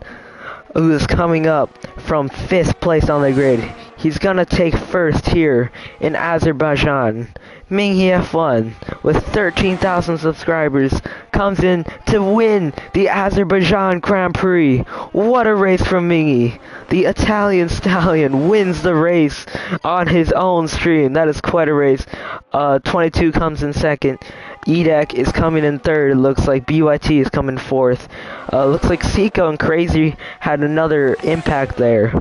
who is coming up from 5th place on the grid, he's gonna take first here in Azerbaijan. Mingy F1, with 13,000 subscribers, comes in to win the Azerbaijan Grand Prix. What a race from Mingy. The Italian stallion wins the race on his own stream. That is quite a race. 22 comes in second. Edek is coming in third. It looks like BYT is coming fourth. Looks like Seiko and Crazy had another impact there.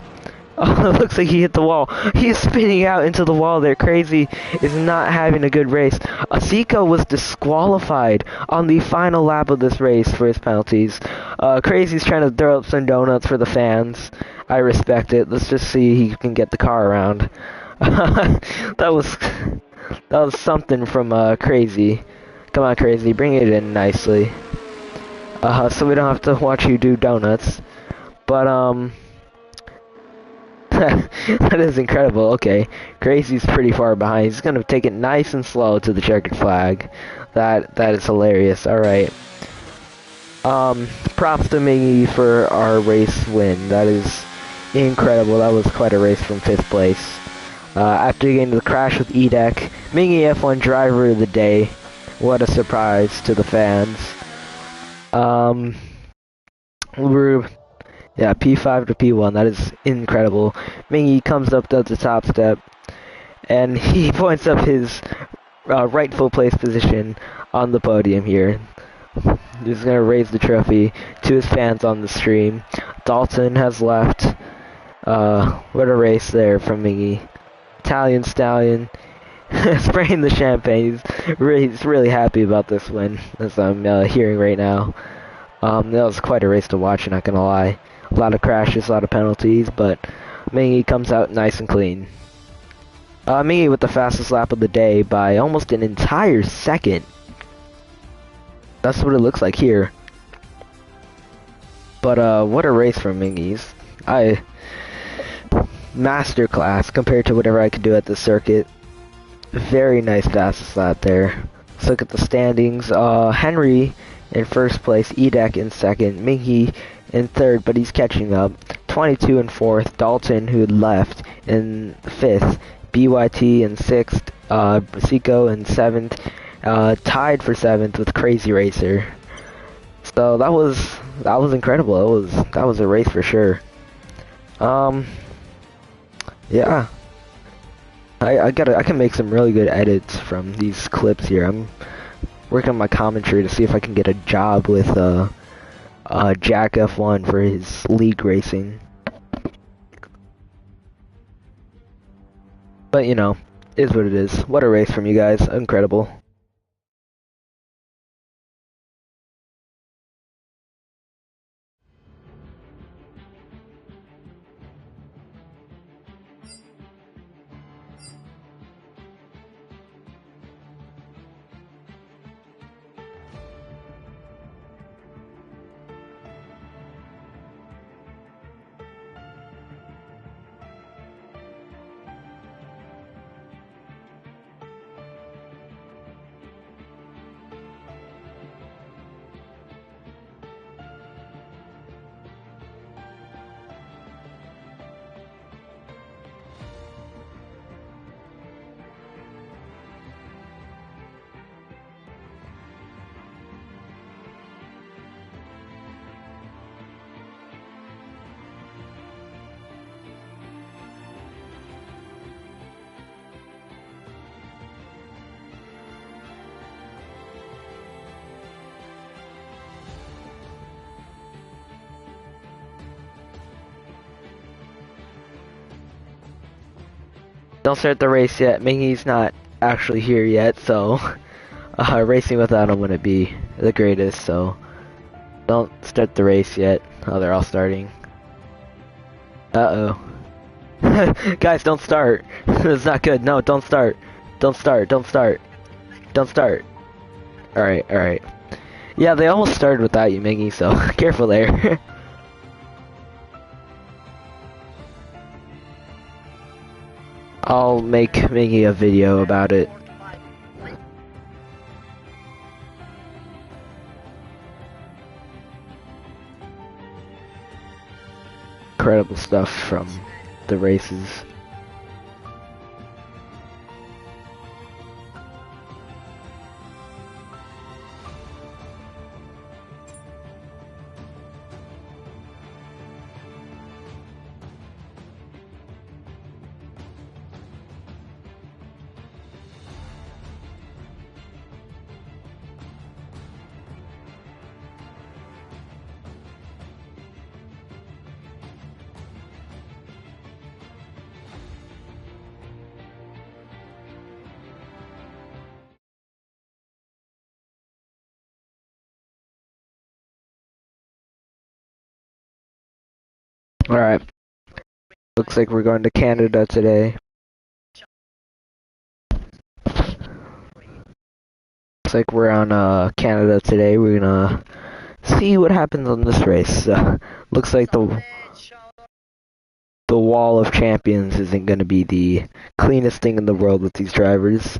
Oh, it looks like he hit the wall. He is spinning out into the wall there. Crazy is not having a good race. Seiko was disqualified on the final lap of this race for his penalties. Crazy's trying to throw up some donuts for the fans. I respect it. Let's just see he can get the car around. that was something from Crazy. Come on, Crazy, bring it in nicely. So we don't have to watch you do donuts. But that is incredible. Okay, Crazy's pretty far behind. He's gonna take it nice and slow to the checkered flag. That is hilarious. All right. Props to Mingy for our race win. That is incredible. That was quite a race from 5th place. After getting to the crash with Edek, Mingy F1 driver of the day. What a surprise to the fans. Yeah, P5 to P1, that is incredible. Mingy comes up to the top step, and he points up his rightful place position on the podium here. He's going to raise the trophy to his fans on the stream. Dalton has left. What a race there from Mingy. Italian Stallion spraying the champagne. He's really happy about this win, as I'm hearing right now. That was quite a race to watch, not gonna lie. A lot of crashes, a lot of penalties, but Mingy comes out nice and clean. Mingy with the fastest lap of the day by almost an entire second. That's what it looks like here. But what a race from Mingy's. Masterclass compared to whatever I could do at the circuit. Very nice fastest lap there. Let's look at the standings. Henry in first place, Edek in second, Mingy in third, but he's catching up. 22 in fourth, Dalton, who had left, in fifth, BYT in sixth, Seiko in seventh, tied for seventh with Crazy Racer. So that was incredible. That was a race for sure. Yeah. I can make some really good edits from these clips here. I'm working on my commentary to see if I can get a job with Jack F1 for his league racing. But you know, is what it is. What a race from you guys. Incredible. Don't start the race yet. Mingy's not actually here yet, so racing without him wouldn't be the greatest, so don't start the race yet. Oh, they're all starting. Uh-oh. Guys, don't start. It's not good. No, don't start. Don't start. Don't start. Don't start. Alright, alright. Yeah, they almost started without you, Mingy, so careful there. I'll make Mingy a video about it. Incredible stuff from the races. Alright. Looks like we're going to Canada today. Looks like we're on Canada today. We're gonna see what happens on this race. Looks like the wall of champions isn't gonna be the cleanest thing in the world with these drivers.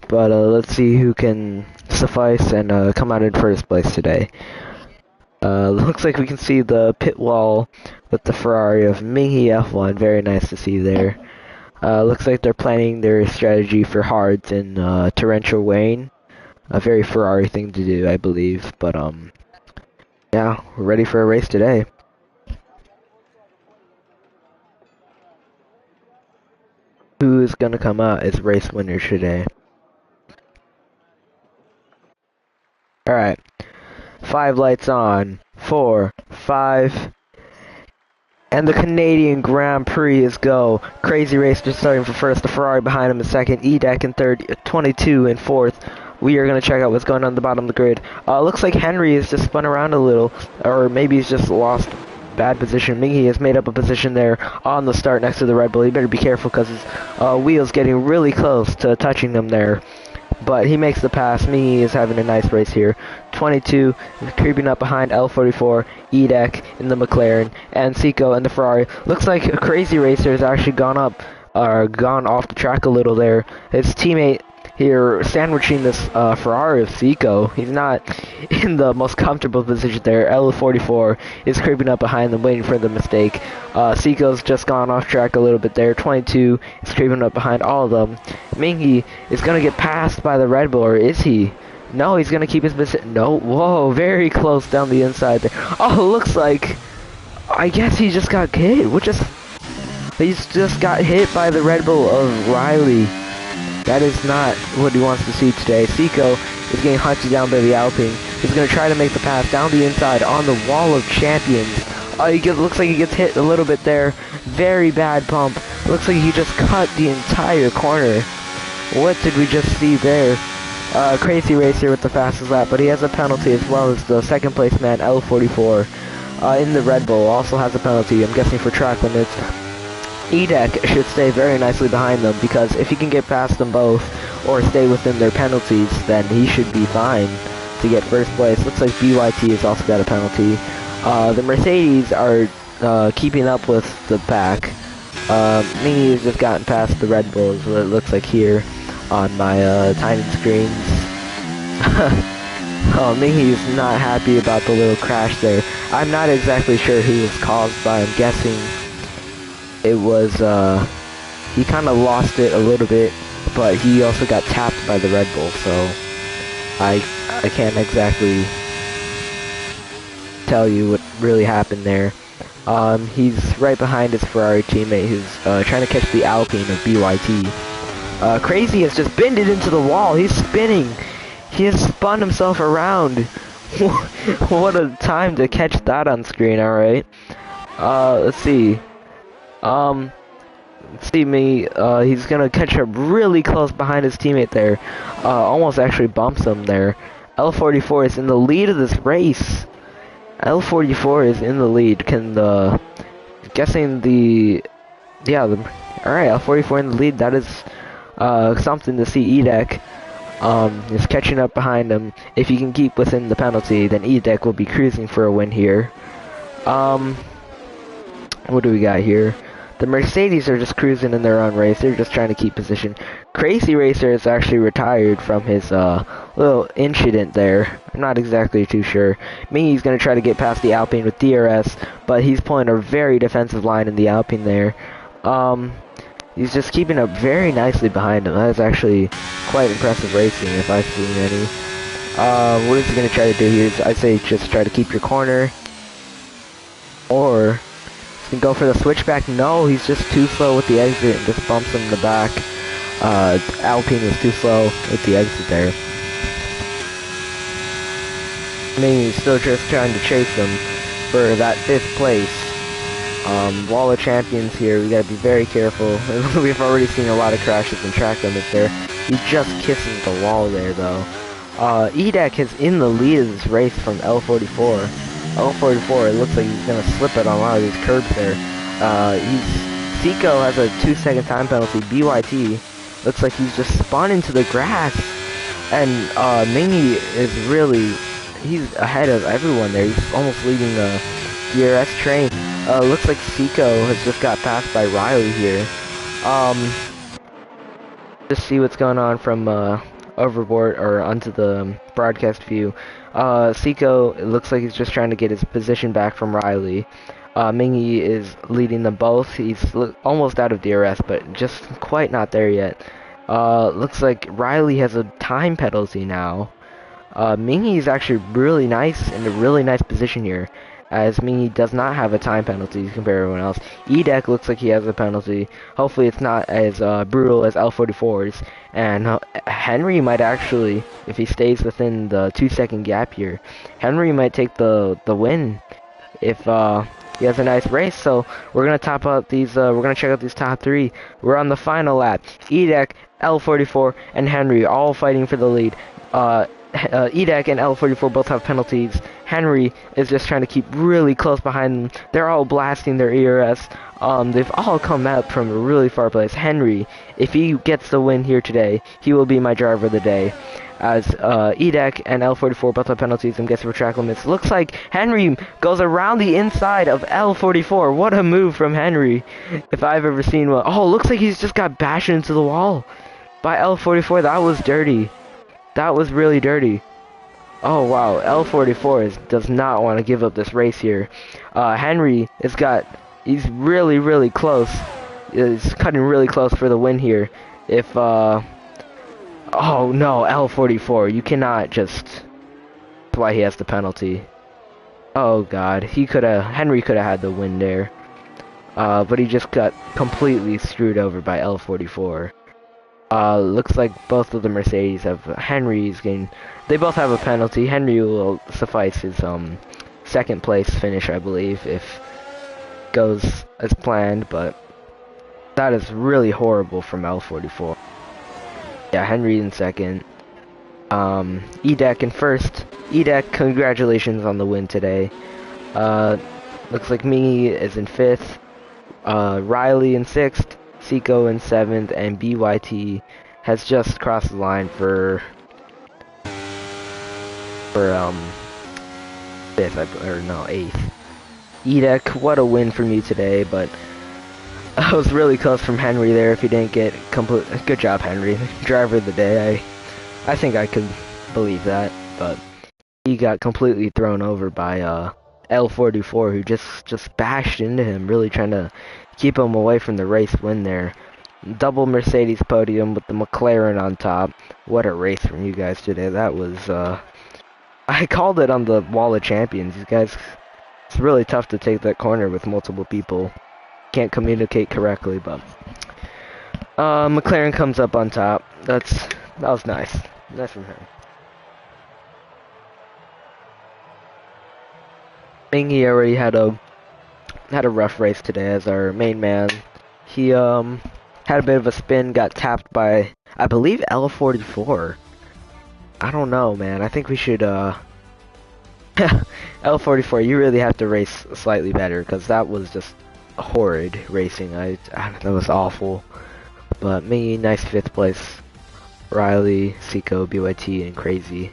But let's see who can suffice and come out in first place today. Looks like we can see the pit wall with the Ferrari of Mingy F1. Very nice to see there. Looks like they're planning their strategy for hards in torrential rain. A very Ferrari thing to do, I believe. But yeah, we're ready for a race today. Who is gonna come out as race winner today? Alright. 5 lights on. 4, 5. And the Canadian Grand Prix is go. Crazy Racer starting for first. The Ferrari behind him in second. E-Deck in third. 22 in fourth. We are going to check out what's going on the bottom of the grid. Looks like Henry has just spun around a little. Or maybe he's just lost bad position. Mingy has made up a position there on the start next to the Red Bull. He better be careful because his wheel's getting really close to touching them there. But he makes the pass. Mingy is having a nice race here. 22 creeping up behind L44, Edek in the McLaren, and Seco in the Ferrari. Looks like a Crazy Racer has actually gone off the track a little there. His teammate here sandwiching this Ferrari of Seco. He's not in the most comfortable position there. L44 is creeping up behind them, waiting for the mistake. Seco's just gone off track a little bit there. 22 is creeping up behind all of them. Mingy is going to get passed by the Red Bull, or is he? No, he's going to keep his position. No, whoa, very close down the inside there. Oh, looks like, I guess he just got hit. He's just got hit by the Red Bull of Riley. That is not what he wants to see today. Seco is getting hunted down by the Alpine. He's going to try to make the pass down the inside on the wall of champions. Looks like he gets hit a little bit there. Very bad bump. Looks like he just cut the entire corner. What did we just see there? Crazy Racer with the fastest lap, but he has a penalty as well as the second place man, L44, in the Red Bull, also has a penalty, I'm guessing for track limits. Edek should stay very nicely behind them, because if he can get past them both, or stay within their penalties, then he should be fine to get first place. Looks like BYT has also got a penalty. The Mercedes are keeping up with the pack. Mingy has just gotten past the Red Bulls, what it looks like here on my tiny screens. Oh, Mingy's not happy about the little crash there. I'm not exactly sure who was caused by. I'm guessing it was, he kind of lost it a little bit, but he also got tapped by the Red Bull, so I can't exactly tell you what really happened there. He's right behind his Ferrari teammate who's trying to catch the Alpine of BYT. Crazy has just bended into the wall. He's spinning. He has spun himself around. What a time to catch that on screen, alright. Let's see. See me, he's gonna catch up really close behind his teammate there. Almost actually bumps him there. L44 is in the lead of this race. L44 is in the lead. Guessing the, yeah, alright, L44 in the lead. That is, something to see. Edek, is catching up behind him. If he can keep within the penalty, then Edek will be cruising for a win here. What do we got here? The Mercedes are just cruising in their own race. They're just trying to keep position. Crazy Racer is actually retired from his little incident there. I'm not exactly too sure. Mingy's going to try to get past the Alpine with DRS, but he's pulling a very defensive line in the Alpine there. He's just keeping up very nicely behind him. That is actually quite impressive racing if I've seen any. What is he going to try to do here? I'd say just try to keep your corner. Or can go for the switchback. No, he's just too slow with the exit and just bumps him in the back. Alpine was too slow with the exit there. I mean, he's still just trying to chase him for that 5th place. Wall of Champions here, we gotta be very careful. We've already seen a lot of crashes and track limits there. He just kisses the wall there though. Edek is in the lead of this race from L44. L44, it looks like he's gonna slip it on a lot of these curbs there. Seiko has a 2-second time penalty. BYT looks like he's just spun into the grass. And, Mingy is really, he's ahead of everyone there. He's almost leading the DRS train. Looks like Seiko has just got passed by Riley here. Just see what's going on from, overboard or onto the broadcast view. Seiko, it looks like he's just trying to get his position back from Riley. Mingy is leading them both. He's almost out of DRS, but just quite not there yet. Looks like Riley has a time penalty now. Mingy is actually really nice, in a really nice position here, as Mingy does not have a time penalty compared to everyone else. Edek looks like he has a penalty. Hopefully it's not as brutal as L44's. And Henry might actually, if he stays within the 2-second gap here, Henry might take the win if he has a nice race. So we're gonna top out these. We're gonna check out these top 3. We're on the final lap. Edek, L44, and Henry all fighting for the lead. Edek and L44 both have penalties. Henry is just trying to keep really close behind them. They're all blasting their ERS. They've all come out from a really far place. Henry, if he gets the win here today, he will be my driver of the day. As Edek and L44 both have penalties and gets for track limits. Looks like Henry goes around the inside of L44. What a move from Henry, if I've ever seen one. Oh, looks like he's just got bashed into the wall by L44. That was dirty. That was really dirty. Oh wow, L44 does not want to give up this race here. Henry he's really close. He's cutting really close for the win here. If oh no, L44, you cannot just, that's why he has the penalty. Oh god, Henry could have had the win there. But he just got completely screwed over by L44. Looks like both of the Mercedes have, they both have a penalty. Henry will suffice his, 2nd place finish, I believe, if goes as planned, but that is really horrible from L44. Yeah, Henry in 2nd. Edek in 1st. Edek, congratulations on the win today. Looks like me is in 5th. Riley in 6th. Seiko in 7th, and BYT has just crossed the line for 5th, or no, 8th. Edek, what a win from you today, but I was really close from Henry there. If he didn't get good job, Henry, driver of the day. I think I could believe that, but he got completely thrown over by L44, who just bashed into him, really trying to keep him away from the race win there. Double Mercedes podium with the McLaren on top. What a race from you guys today. That was, I called it on the Wall of Champions. You guys, it's really tough to take that corner with multiple people. Can't communicate correctly, but McLaren comes up on top. That was nice. Nice from him. Mingy already had a rough race today as our main man. He had a bit of a spin, got tapped by, I believe, L44. I don't know, man. I think we should L44, you really have to race slightly better, because that was just horrid racing. That was awful. But me, nice 5th place. Riley, Seiko, BYT, and Crazy.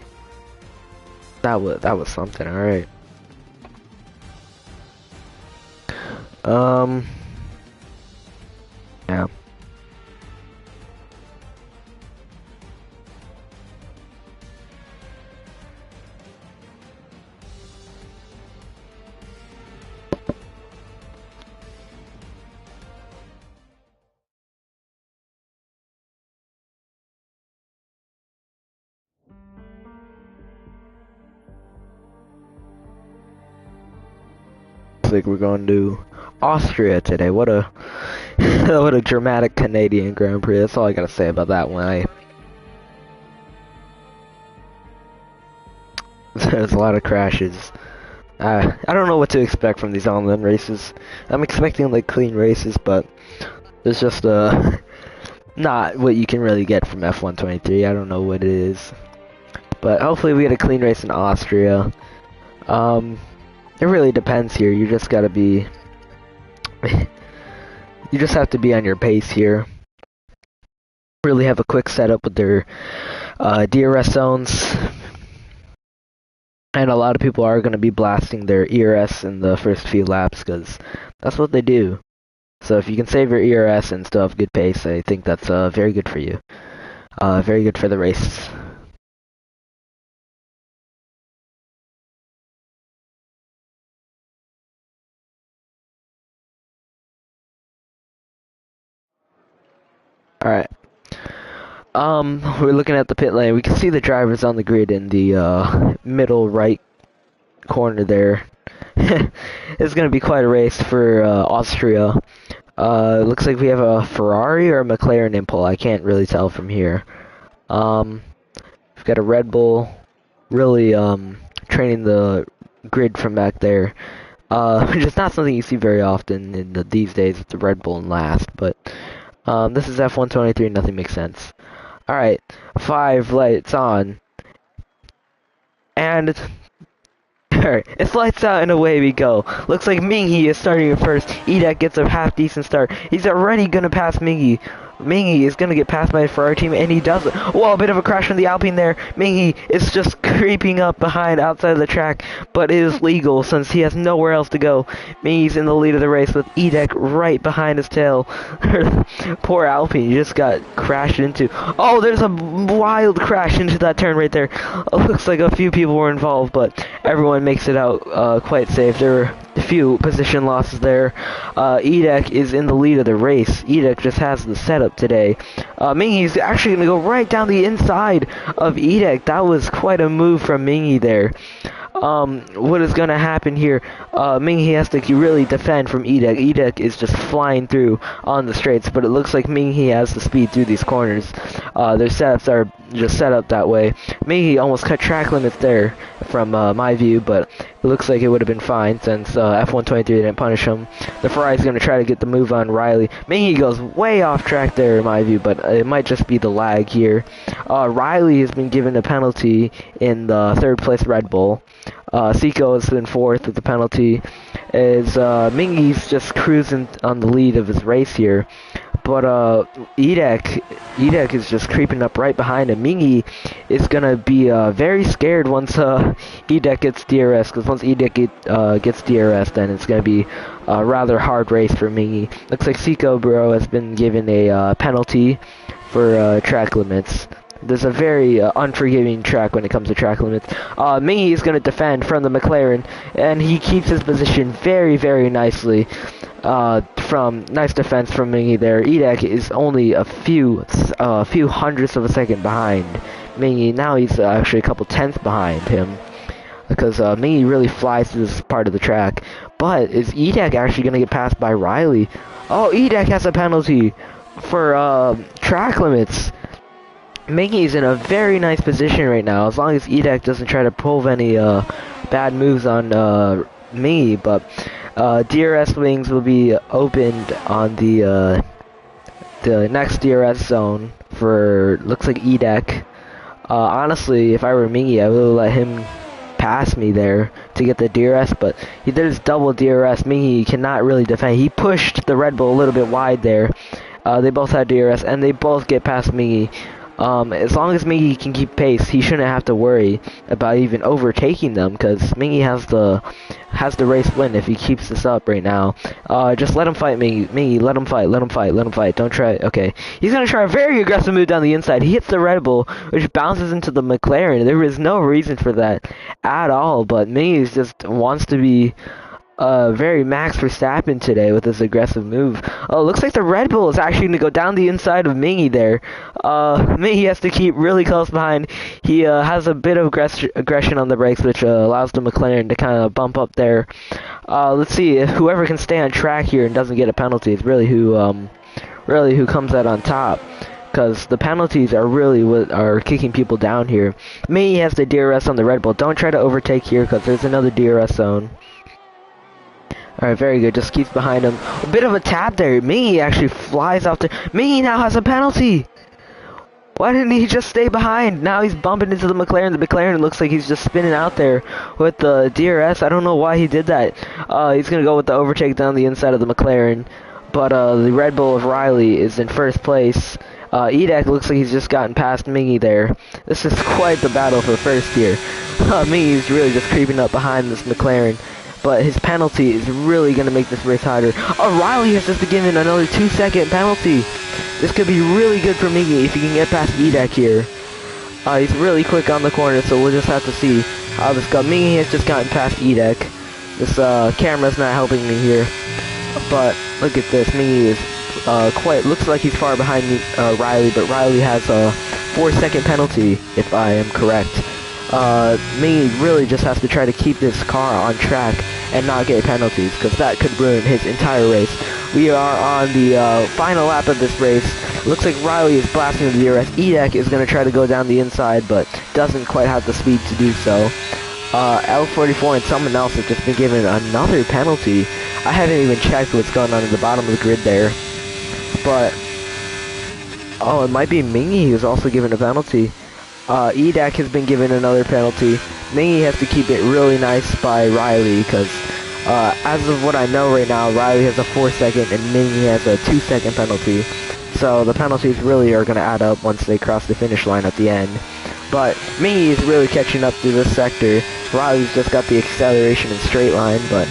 That was something, alright. Yeah. Looks like we're going to Austria today. What a what a dramatic Canadian Grand Prix. That's all I gotta say about that one. There's a lot of crashes. I don't know what to expect from these online races. I'm expecting like clean races, but there's just not what you can really get from F123. I don't know what it is, but hopefully we get a clean race in Austria. It really depends here. You just gotta be, you just have to be on your pace here. Really have a quick setup with their DRS zones. And a lot of people are going to be blasting their ERS in the first few laps because that's what they do. So if you can save your ERS and still have good pace, I think that's very good for you. Very good for the race. Alright. We're looking at the pit lane. We can see the drivers on the grid in the middle right corner there. It's going to be quite a race for Austria. Looks like we have a Ferrari or a McLaren in pole. I can't really tell from here. We've got a Red Bull really training the grid from back there. Which is not something you see very often in these days with the Red Bull in last, but this is F123, nothing makes sense. Alright, 5 lights on. And it's lights out and away we go. Looks like Mingy is starting first. Edek gets a half decent start. He's already gonna pass Mingy. Mingy is gonna get passed by the Ferrari team, and he does it. Whoa, a bit of a crash from the Alpine there. Mingy is just creeping up behind outside of the track, but it is legal since he has nowhere else to go. Mingy's in the lead of the race with Edek right behind his tail. Poor Alpine, he just got crashed into. Oh, there's a wild crash into that turn right there. Looks like a few people were involved, but everyone makes it out quite safe. There were a few position losses there. Edek is in the lead of the race. Edek just has the setup today. Mingy's actually going to go right down the inside of Edek. That was quite a move from Mingy there. What is going to happen here? Mingy has to really defend from Edek. Edek is just flying through on the straights, but it looks like Mingy has the speed through these corners. Their setups are just set up that way. Mingy almost cut track limits there from my view, but it looks like it would have been fine since F123 didn't punish him. The Ferrari's going to try to get the move on Riley. Mingy goes way off track there in my view, but it might just be the lag here. Riley has been given a penalty in the 3rd place Red Bull. Seiko has been 4th with the penalty. Mingy's just cruising on the lead of his race here. But Edek is just creeping up right behind him. Mingy is gonna be very scared once Edek gets DRS, because once Edek gets DRS, then it's gonna be a rather hard race for Mingy. Looks like Seiko Bro has been given a penalty for track limits. There's a very unforgiving track when it comes to track limits. Mingy is going to defend from the McLaren, and he keeps his position very, very nicely. Nice defense from Mingy there. Edek is only a few hundredths of a second behind Mingy. Now he's actually a couple tenths behind him, because Mingy really flies to this part of the track. But is Edek actually going to get passed by Riley? Oh, Edek has a penalty for track limits. Mingy's in a very nice position right now, as long as Edek doesn't try to pull any bad moves on Mingy, but DRS wings will be opened on the next DRS zone for, looks like E-Deck. Honestly, if I were Mingy, I would let him pass me there to get the DRS, but there's double DRS. Mingy cannot really defend. He pushed the Red Bull a little bit wide there. They both had DRS, and they both get past Mingy. As long as Mingy can keep pace, he shouldn't have to worry about even overtaking them, because Mingy has the race win if he keeps this up right now. Just let him fight Mingy. Mingy, let him fight. Don't try. Okay, he's gonna try a very aggressive move down the inside. He hits the Red Bull, which bounces into the McLaren. There is no reason for that at all, but Mingy just wants to be very Max Verstappen today with this aggressive move. Oh, looks like the Red Bull is actually going to go down the inside of Mingy there. Mingy has to keep really close behind. He has a bit of aggression on the brakes, which allows the McLaren to kind of bump up there. Let's see if whoever can stay on track here and doesn't get a penalty is really who comes out on top. Because the penalties are really what are kicking people down here. Mingy has the DRS on the Red Bull. Don't try to overtake here because there's another DRS zone. Alright, very good. Just keeps behind him. A bit of a tap there. Mingy actually flies out there. Mingy now has a penalty. Why didn't he just stay behind? Now he's bumping into the McLaren. The McLaren looks like he's just spinning out there with the DRS. I don't know why he did that. He's going to go with the overtake down the inside of the McLaren. But the Red Bull of Riley is in first place. E-Deck looks like he's just gotten past Mingy there. This is quite the battle for first here. Mingy's really just creeping up behind this McLaren. But his penalty is really going to make this race harder. Oh, Riley has just been given another 2-second penalty. This could be really good for Mingy if he can get past E-Deck here. He's really quick on the corner, so we'll just have to see how this goes. Mingy has just gotten past E-Deck. This camera's not helping me here. But look at this. Mingy is looks like he's far behind Riley, but Riley has a 4-second penalty, if I am correct. Mingy really just has to try to keep this car on track and not get penalties, because that could ruin his entire race. We are on the final lap of this race. Looks like Riley is blasting the DRS. E-Deck is going to try to go down the inside, but doesn't quite have the speed to do so. L44 and someone else have just been given another penalty. I haven't even checked what's going on at the bottom of the grid there. But, oh, it might be Mingy who's also given a penalty. E-Deck has been given another penalty. Mingy has to keep it really nice by Riley, because as of what I know right now, Riley has a 4-second and Mingy has a 2-second penalty. So the penalties really are going to add up once they cross the finish line at the end. But Mingy is really catching up to this sector. Riley's just got the acceleration in straight line, but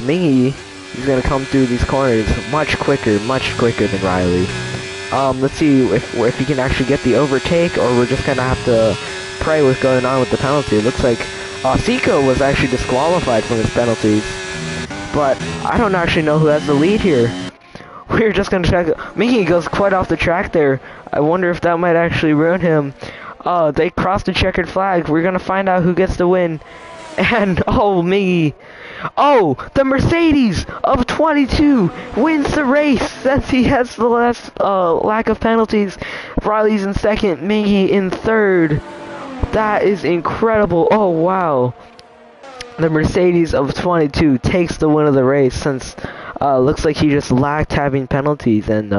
Mingy is going to come through these corners much quicker than Riley. Let's see if he can actually get the overtake, or we're just gonna have to pray what's going on with the penalty. It looks like Seiko was actually disqualified from his penalties, but I don't actually know who has the lead here. We're just gonna check. Mingy goes quite off the track there. I wonder if that might actually ruin him. They crossed the checkered flag. We're gonna find out who gets the win. And oh, Mingy. Oh, the Mercedes of 22 wins the race since he has the less lack of penalties. Riley's in second, Mingy in third. That is incredible. Oh, wow. The Mercedes of 22 takes the win of the race since looks like he just lacked having penalties, and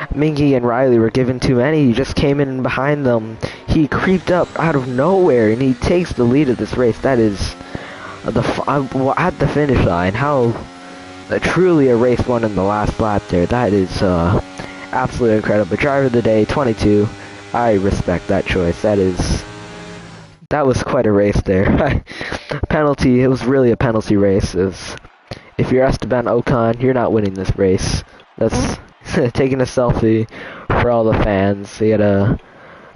Mingy and Riley were given too many. He just came in behind them. He creeped up out of nowhere, and he takes the lead of this race. That is at the finish line. How truly a race won in the last lap there. That is absolutely incredible. Driver of the day, 22. I respect that choice. That was quite a race there. Penalty. It was really a penalty race. If you're Esteban Ocon, you're not winning this race. That's taking a selfie for all the fans. He had a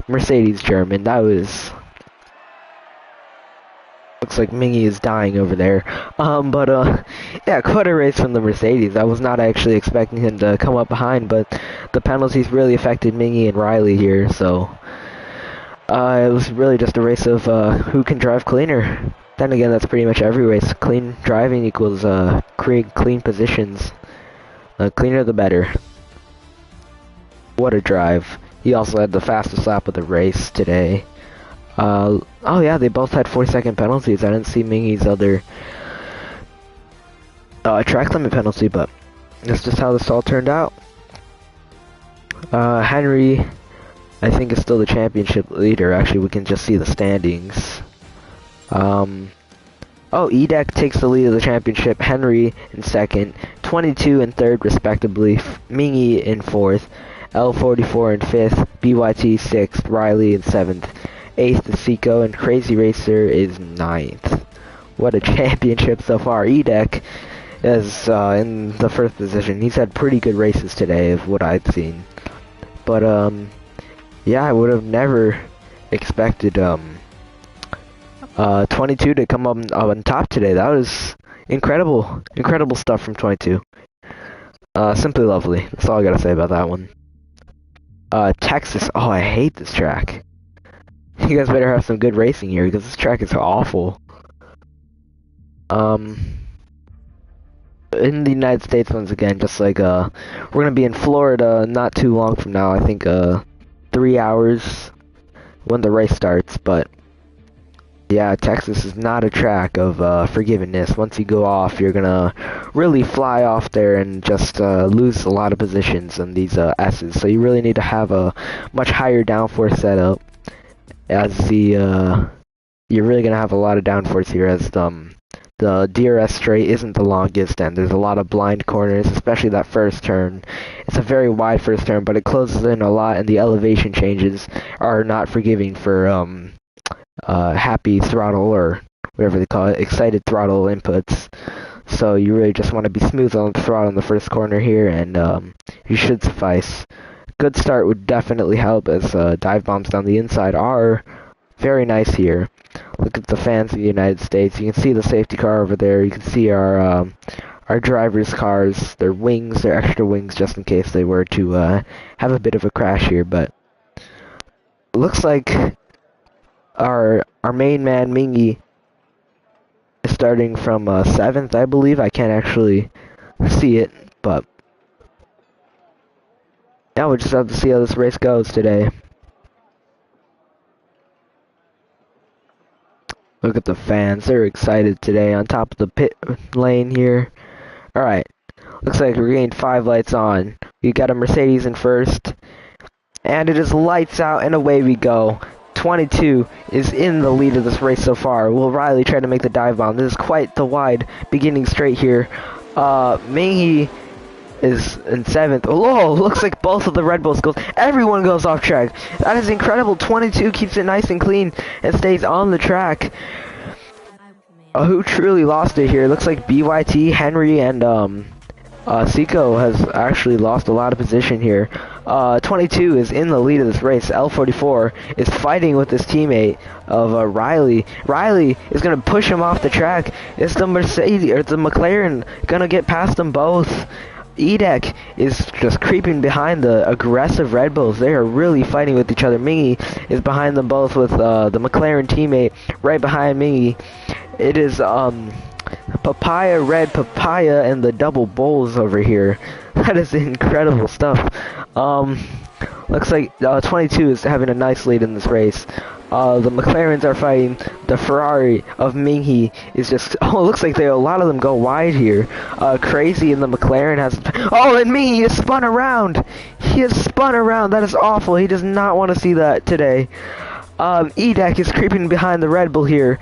Mercedes German. That was... Looks like Mingy is dying over there. Yeah, quite a race from the Mercedes. I was not actually expecting him to come up behind, but the penalties really affected Mingy and Riley here, so... it was really just a race of who can drive cleaner. Then again, that's pretty much every race. Clean driving equals clean positions. The cleaner the better. What a drive. He also had the fastest lap of the race today. Oh yeah, they both had 4-second penalties. I didn't see Mingy's other track limit penalty, but that's just how this all turned out. Henry, I think, is still the championship leader. Actually, we can just see the standings. Oh, Edek takes the lead of the championship. Henry in second, 22 in third, respectively. Mingy in fourth, L44 in fifth, BYT sixth, Riley in seventh, eighth is Seiko, and Crazy Racer is ninth. What a championship so far. Edek is in the first position. He's had pretty good races today, of what I've seen. But yeah, I would have never expected 22 to come up on top today. That was incredible stuff from 22. Simply lovely. That's all I gotta say about that one. Texas. Oh, I hate this track. You guys better have some good racing here, because this track is awful. In the United States, once again, just like we're gonna be in Florida not too long from now. I think 3 hours when the race starts. But yeah, Texas is not a track of forgiveness. Once you go off, you're gonna really fly off there and just lose a lot of positions in these S's. So you really need to have a much higher downforce setup, as the you're really gonna have a lot of downforce here, as the DRS straight isn't the longest, and there's a lot of blind corners, especially that first turn. It's a very wide first turn, but it closes in a lot, and the elevation changes are not forgiving for happy throttle, or whatever they call it, excited throttle inputs. So you really just want to be smooth on the throttle in the first corner here, and you should suffice. Good start would definitely help, as dive bombs down the inside are very nice here. Look at the fans of the United States. You can see the safety car over there. You can see our drivers' cars, their wings, their extra wings, just in case they were to have a bit of a crash here. But looks like our main man Mingy is starting from 7th, I believe. I can't actually see it, but yeah, we'll just have to see how this race goes today. Look at the fans. They're excited today on top of the pit lane here. Alright. Looks like we're getting 5 lights on. We got a Mercedes in first. And it is lights out, and away we go. 22 is in the lead of this race so far. Will Riley try to make the dive bomb? This is quite the wide beginning straight here. Mingy is in 7th. Oh, looks like both of the Red Bulls goes. Everyone goes off track. That is incredible. 22 keeps it nice and clean and stays on the track. Who truly lost it here? Looks like BYT, Henry, and Seiko has actually lost a lot of position here. 22 is in the lead of this race. L44 is fighting with his teammate of Riley. Riley is going to push him off the track. Is the Mercedes or the McLaren going to get past them both? Edek is just creeping behind the aggressive Red Bulls. They are really fighting with each other. Mingy is behind them both with the McLaren teammate right behind Mingy. It is Papaya, Red Papaya, and the double bulls over here. That is incredible stuff. Looks like 22 is having a nice lead in this race. The McLarens are fighting. The Ferrari of Mingy is just... Oh, it looks like a lot of them go wide here. Crazy, and the McLaren has... Oh, and Mingy is spun around! He is spun around! That is awful. He does not want to see that today. Edek is creeping behind the Red Bull here.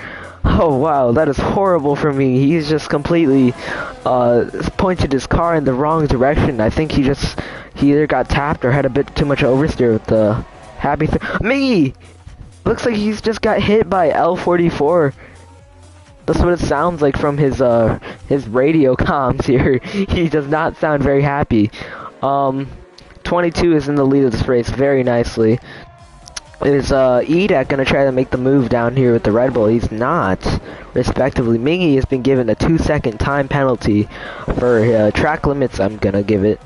Oh, wow, that is horrible for me. He's just completely pointed his car in the wrong direction. I think he either got tapped or had a bit too much oversteer with the happy... Mingy! Looks like he's just got hit by L44. That's what it sounds like from his radio comms here. He does not sound very happy. 22 is in the lead of this race very nicely. Is Edek gonna try to make the move down here with the Red Bull? He's not, respectively. Mingy has been given a 2-second time penalty for track limits, I'm gonna give it.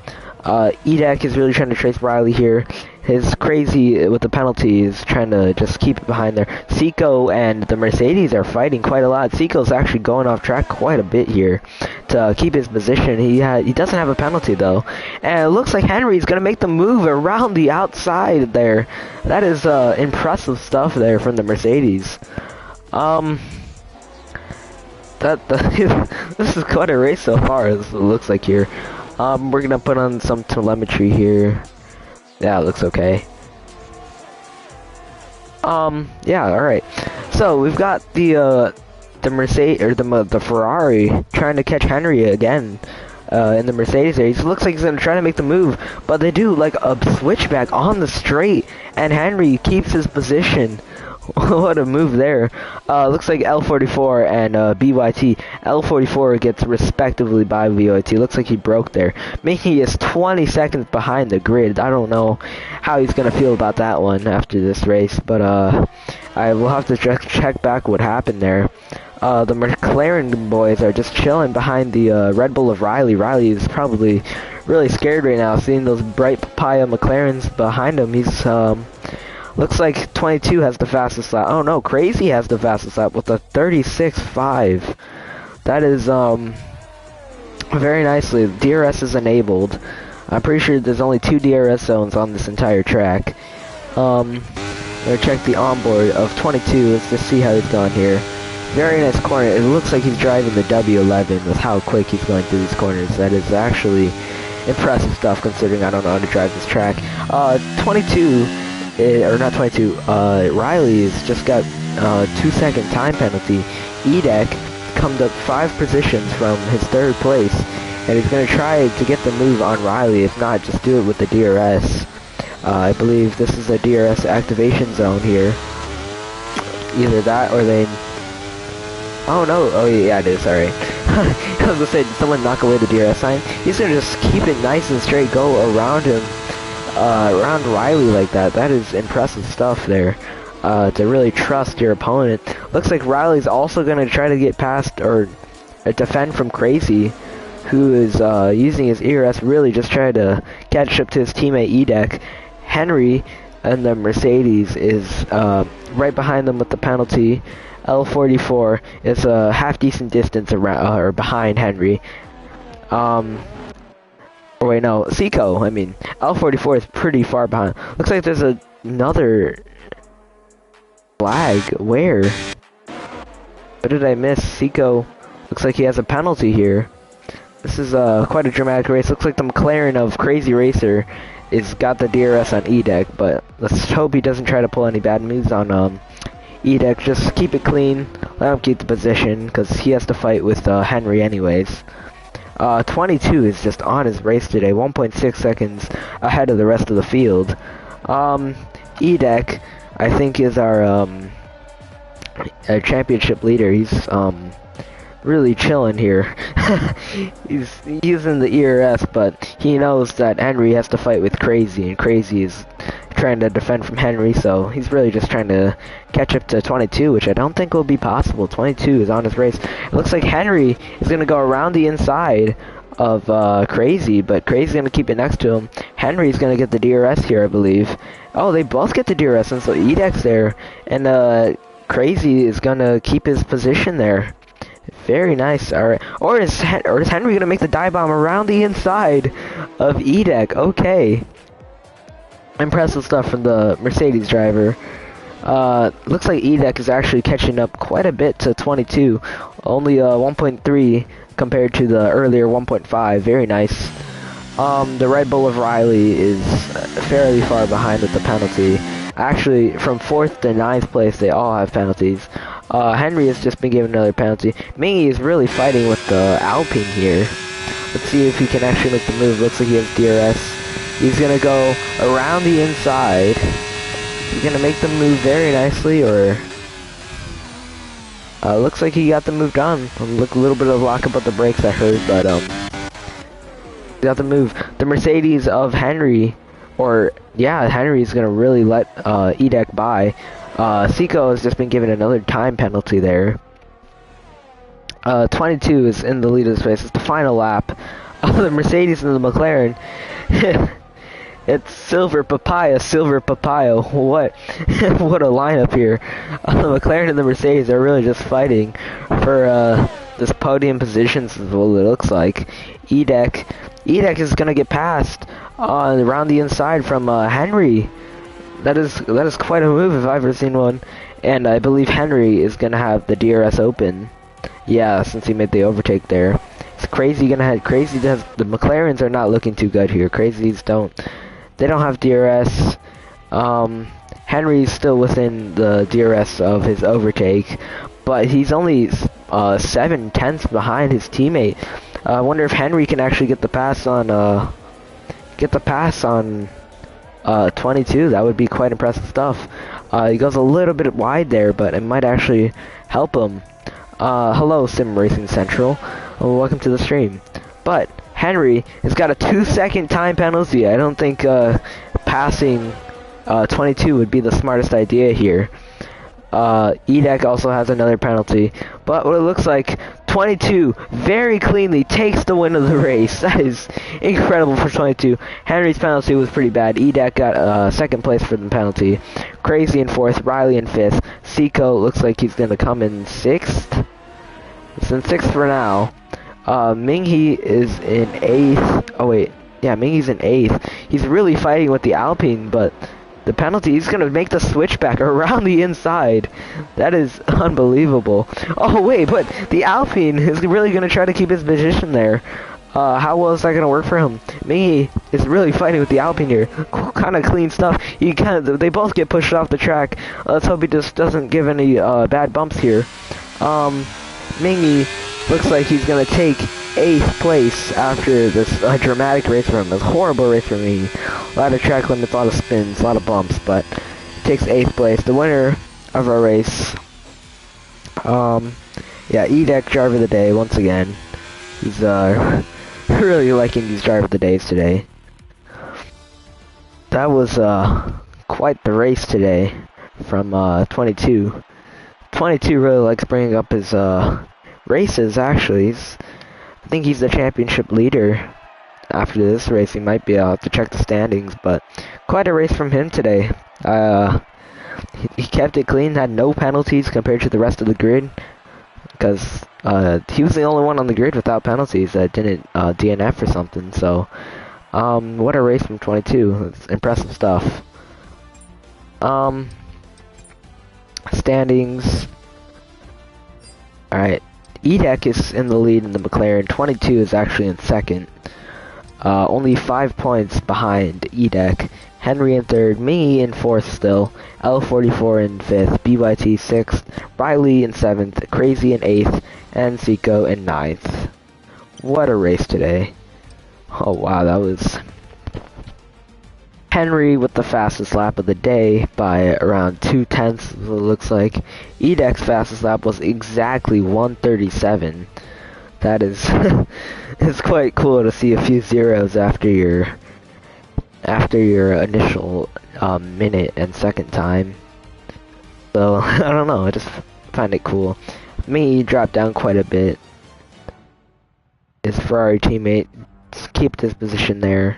Edek is really trying to trace Riley here. His Crazy with the penalty is trying to just keep it behind there. Seiko and the Mercedes are fighting quite a lot. Seiko's actually going off track quite a bit here to keep his position. He doesn't have a penalty though. And it looks like Henry's gonna make the move around the outside there. That is impressive stuff there from the Mercedes. This is quite a race so far. This is what it looks like here. We're gonna put on some telemetry here. Yeah, it looks okay. Yeah, all right. So we've got the Mercedes or the Ferrari trying to catch Henry again. In the Mercedes race. It looks like he's going to try to make the move, but they do like a switchback on the straight, and Henry keeps his position. What a move there. Looks like L44 and BYT. L44 gets respectively by BYT. Looks like he broke there, making us 20 seconds behind the grid. I don't know how he's going to feel about that one after this race, but I will have to check back what happened there. The McLaren boys are just chilling behind the Red Bull of Riley. Riley is probably really scared right now, seeing those bright papaya McLarens behind him. He's looks like 22 has the fastest lap. Oh no, Crazy has the fastest lap with a 36.5. That is very nicely. DRS is enabled. I'm pretty sure there's only 2 DRS zones on this entire track. We'll check the onboard of 22. Let's just see how he's done here. Very nice corner. It looks like he's driving the W11 with how quick he's going through these corners. That is actually impressive stuff considering I don't know how to drive this track. 22, or not 22, Riley's just got a 2-second time penalty. Edek comes up 5 positions from his 3rd place, and he's going to try to get the move on Riley. If not, just do it with the DRS. I believe this is a DRS activation zone here. Either that or they... Oh no, oh yeah, it is, alright. I was gonna say, did someone knock away the DRS sign? He's gonna just keep it nice and straight, go around him, around Riley like that. That is impressive stuff there, to really trust your opponent. Looks like Riley's also gonna try to get past, or defend from Crazy, who is, using his ERS, really just trying to catch up to his teammate Edek. Henry and the Mercedes is, right behind them with the penalty. L44 is a half-decent distance around, or behind Henry. Or wait, no, Seco, I mean, L44 is pretty far behind. Looks like there's another flag. Where? What did I miss? Seco looks like he has a penalty here. This is quite a dramatic race. Looks like the McLaren of Crazy Racer is got the DRS on Edek, but let's hope he doesn't try to pull any bad moves on Edek. Just keep it clean, let him keep the position, because he has to fight with Henry anyways. 22 is just on his race today, 1.6 seconds ahead of the rest of the field. Edek, I think, is our championship leader. He's really chilling here. He's using the ERS, but he knows that Henry has to fight with Crazy, and Crazy is trying to defend from Henry, so he's really just trying to catch up to 22, which I don't think will be possible. 22 is on his race. It looks like Henry is going to go around the inside of Crazy, but Crazy's going to keep it next to him. Henry's going to get the DRS here, I believe. Oh, they both get the DRS, and so Edek's there, and Crazy is going to keep his position there. Very nice. Alright. Or is Henry going to make the dive bomb around the inside of Edek? Okay. Impressive stuff from the Mercedes driver. Looks like Edek is actually catching up quite a bit to 22. Only 1.3 compared to the earlier 1.5. Very nice. The Red Bull of Riley is fairly far behind with the penalty. Actually, from 4th to 9th place, they all have penalties. Henry has just been given another penalty. Mingy is really fighting with the Alpine here. Let's see if he can actually make the move. Looks like he has DRS. He's going to go around the inside. He's going to make the move very nicely, or... looks like he got the move done. Look, a little bit of lock up at the brakes, I heard, but, he got the move. The Mercedes of Henry, or, yeah, Henry's going to really let, Edek by. Seco has just been given another time penalty there. 22 is in the lead of this race. It's the final lap. The Mercedes and the McLaren. It's silver papaya. What? What a lineup here. The McLaren and the Mercedes are really just fighting for this podium positions, is what it looks like. Edek is gonna get passed around the inside from Henry. That is quite a move if I've ever seen one. And I believe Henry is gonna have the DRS open. Yeah, since he made the overtake there. It's Crazy gonna head. Crazy does. The McLarens are not looking too good here. Crazy's don't. They don't have DRS. Um, Henry's still within the DRS of his overtake, but he's only 7/10 behind his teammate. I wonder if Henry can actually get the pass on 22. That would be quite impressive stuff. He goes a little bit wide there, but it might actually help him. Hello, Sim Racing Central. Welcome to the stream. But Henry has got a 2-second time penalty. I don't think passing 22 would be the smartest idea here. Edek also has another penalty, but what it looks like, 22 very cleanly takes the win of the race. That is incredible for 22. Henry's penalty was pretty bad. Edek got second place for the penalty. Crazy in fourth, Riley in fifth. Seco looks like he's going to come in sixth. It's in sixth for now. Minghe is in eighth. Oh wait, yeah, Minghe's in eighth. He's really fighting with the Alpine, but the penalty, he's going to make the switchback around the inside. That is unbelievable. Oh, wait, but the Alpine is really going to try to keep his position there. How well is that going to work for him? Minghe is really fighting with the Alpine here. Kind of clean stuff. They both get pushed off the track. Let's hope he just doesn't give any bad bumps here. Minghe looks like he's going to take 8th place after this dramatic race for him. It was a horrible race for me. A lot of track limits, a lot of spins, a lot of bumps, but takes 8th place. The winner of our race, yeah, Edek driver of the day once again. He's really liking these driver of the days today. That was quite the race today from 22. 22 really likes bringing up his races. Actually, I think he's the championship leader. After this race, he might be out to check the standings, but quite a race from him today. He kept it clean, had no penalties compared to the rest of the grid, because he was the only one on the grid without penalties that didn't DNF or something. So, what a race from 22. It's impressive stuff. Standings. Alright, Edek is in the lead in the McLaren. 22 is actually in second. Only 5 points behind Edek. Henry in third, Minghe in fourth still, L44 in fifth, BYT sixth, Riley in seventh, Crazy in eighth, and Seco in ninth. What a race today. Oh wow, that was Henry with the fastest lap of the day by around 2/10, it looks like. Edek's fastest lap was exactly 1:37. That is it's quite cool to see a few zeros after your initial minute and second time. So I don't know, I just find it cool. Me dropped down quite a bit. His Ferrari teammate kept his position there.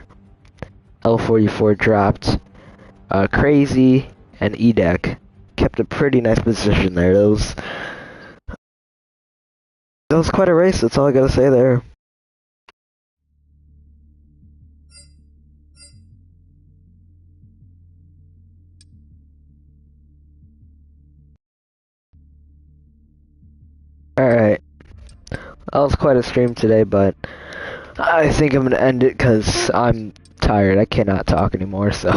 L44 dropped. Crazy and Edek kept a pretty nice position there. That was quite a race, that's all I gotta say there. Alright. That was quite a stream today, but I think I'm gonna end it because I'm tired. I cannot talk anymore, so.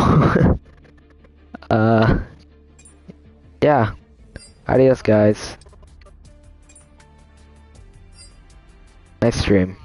Yeah. Adios, guys. Nice stream.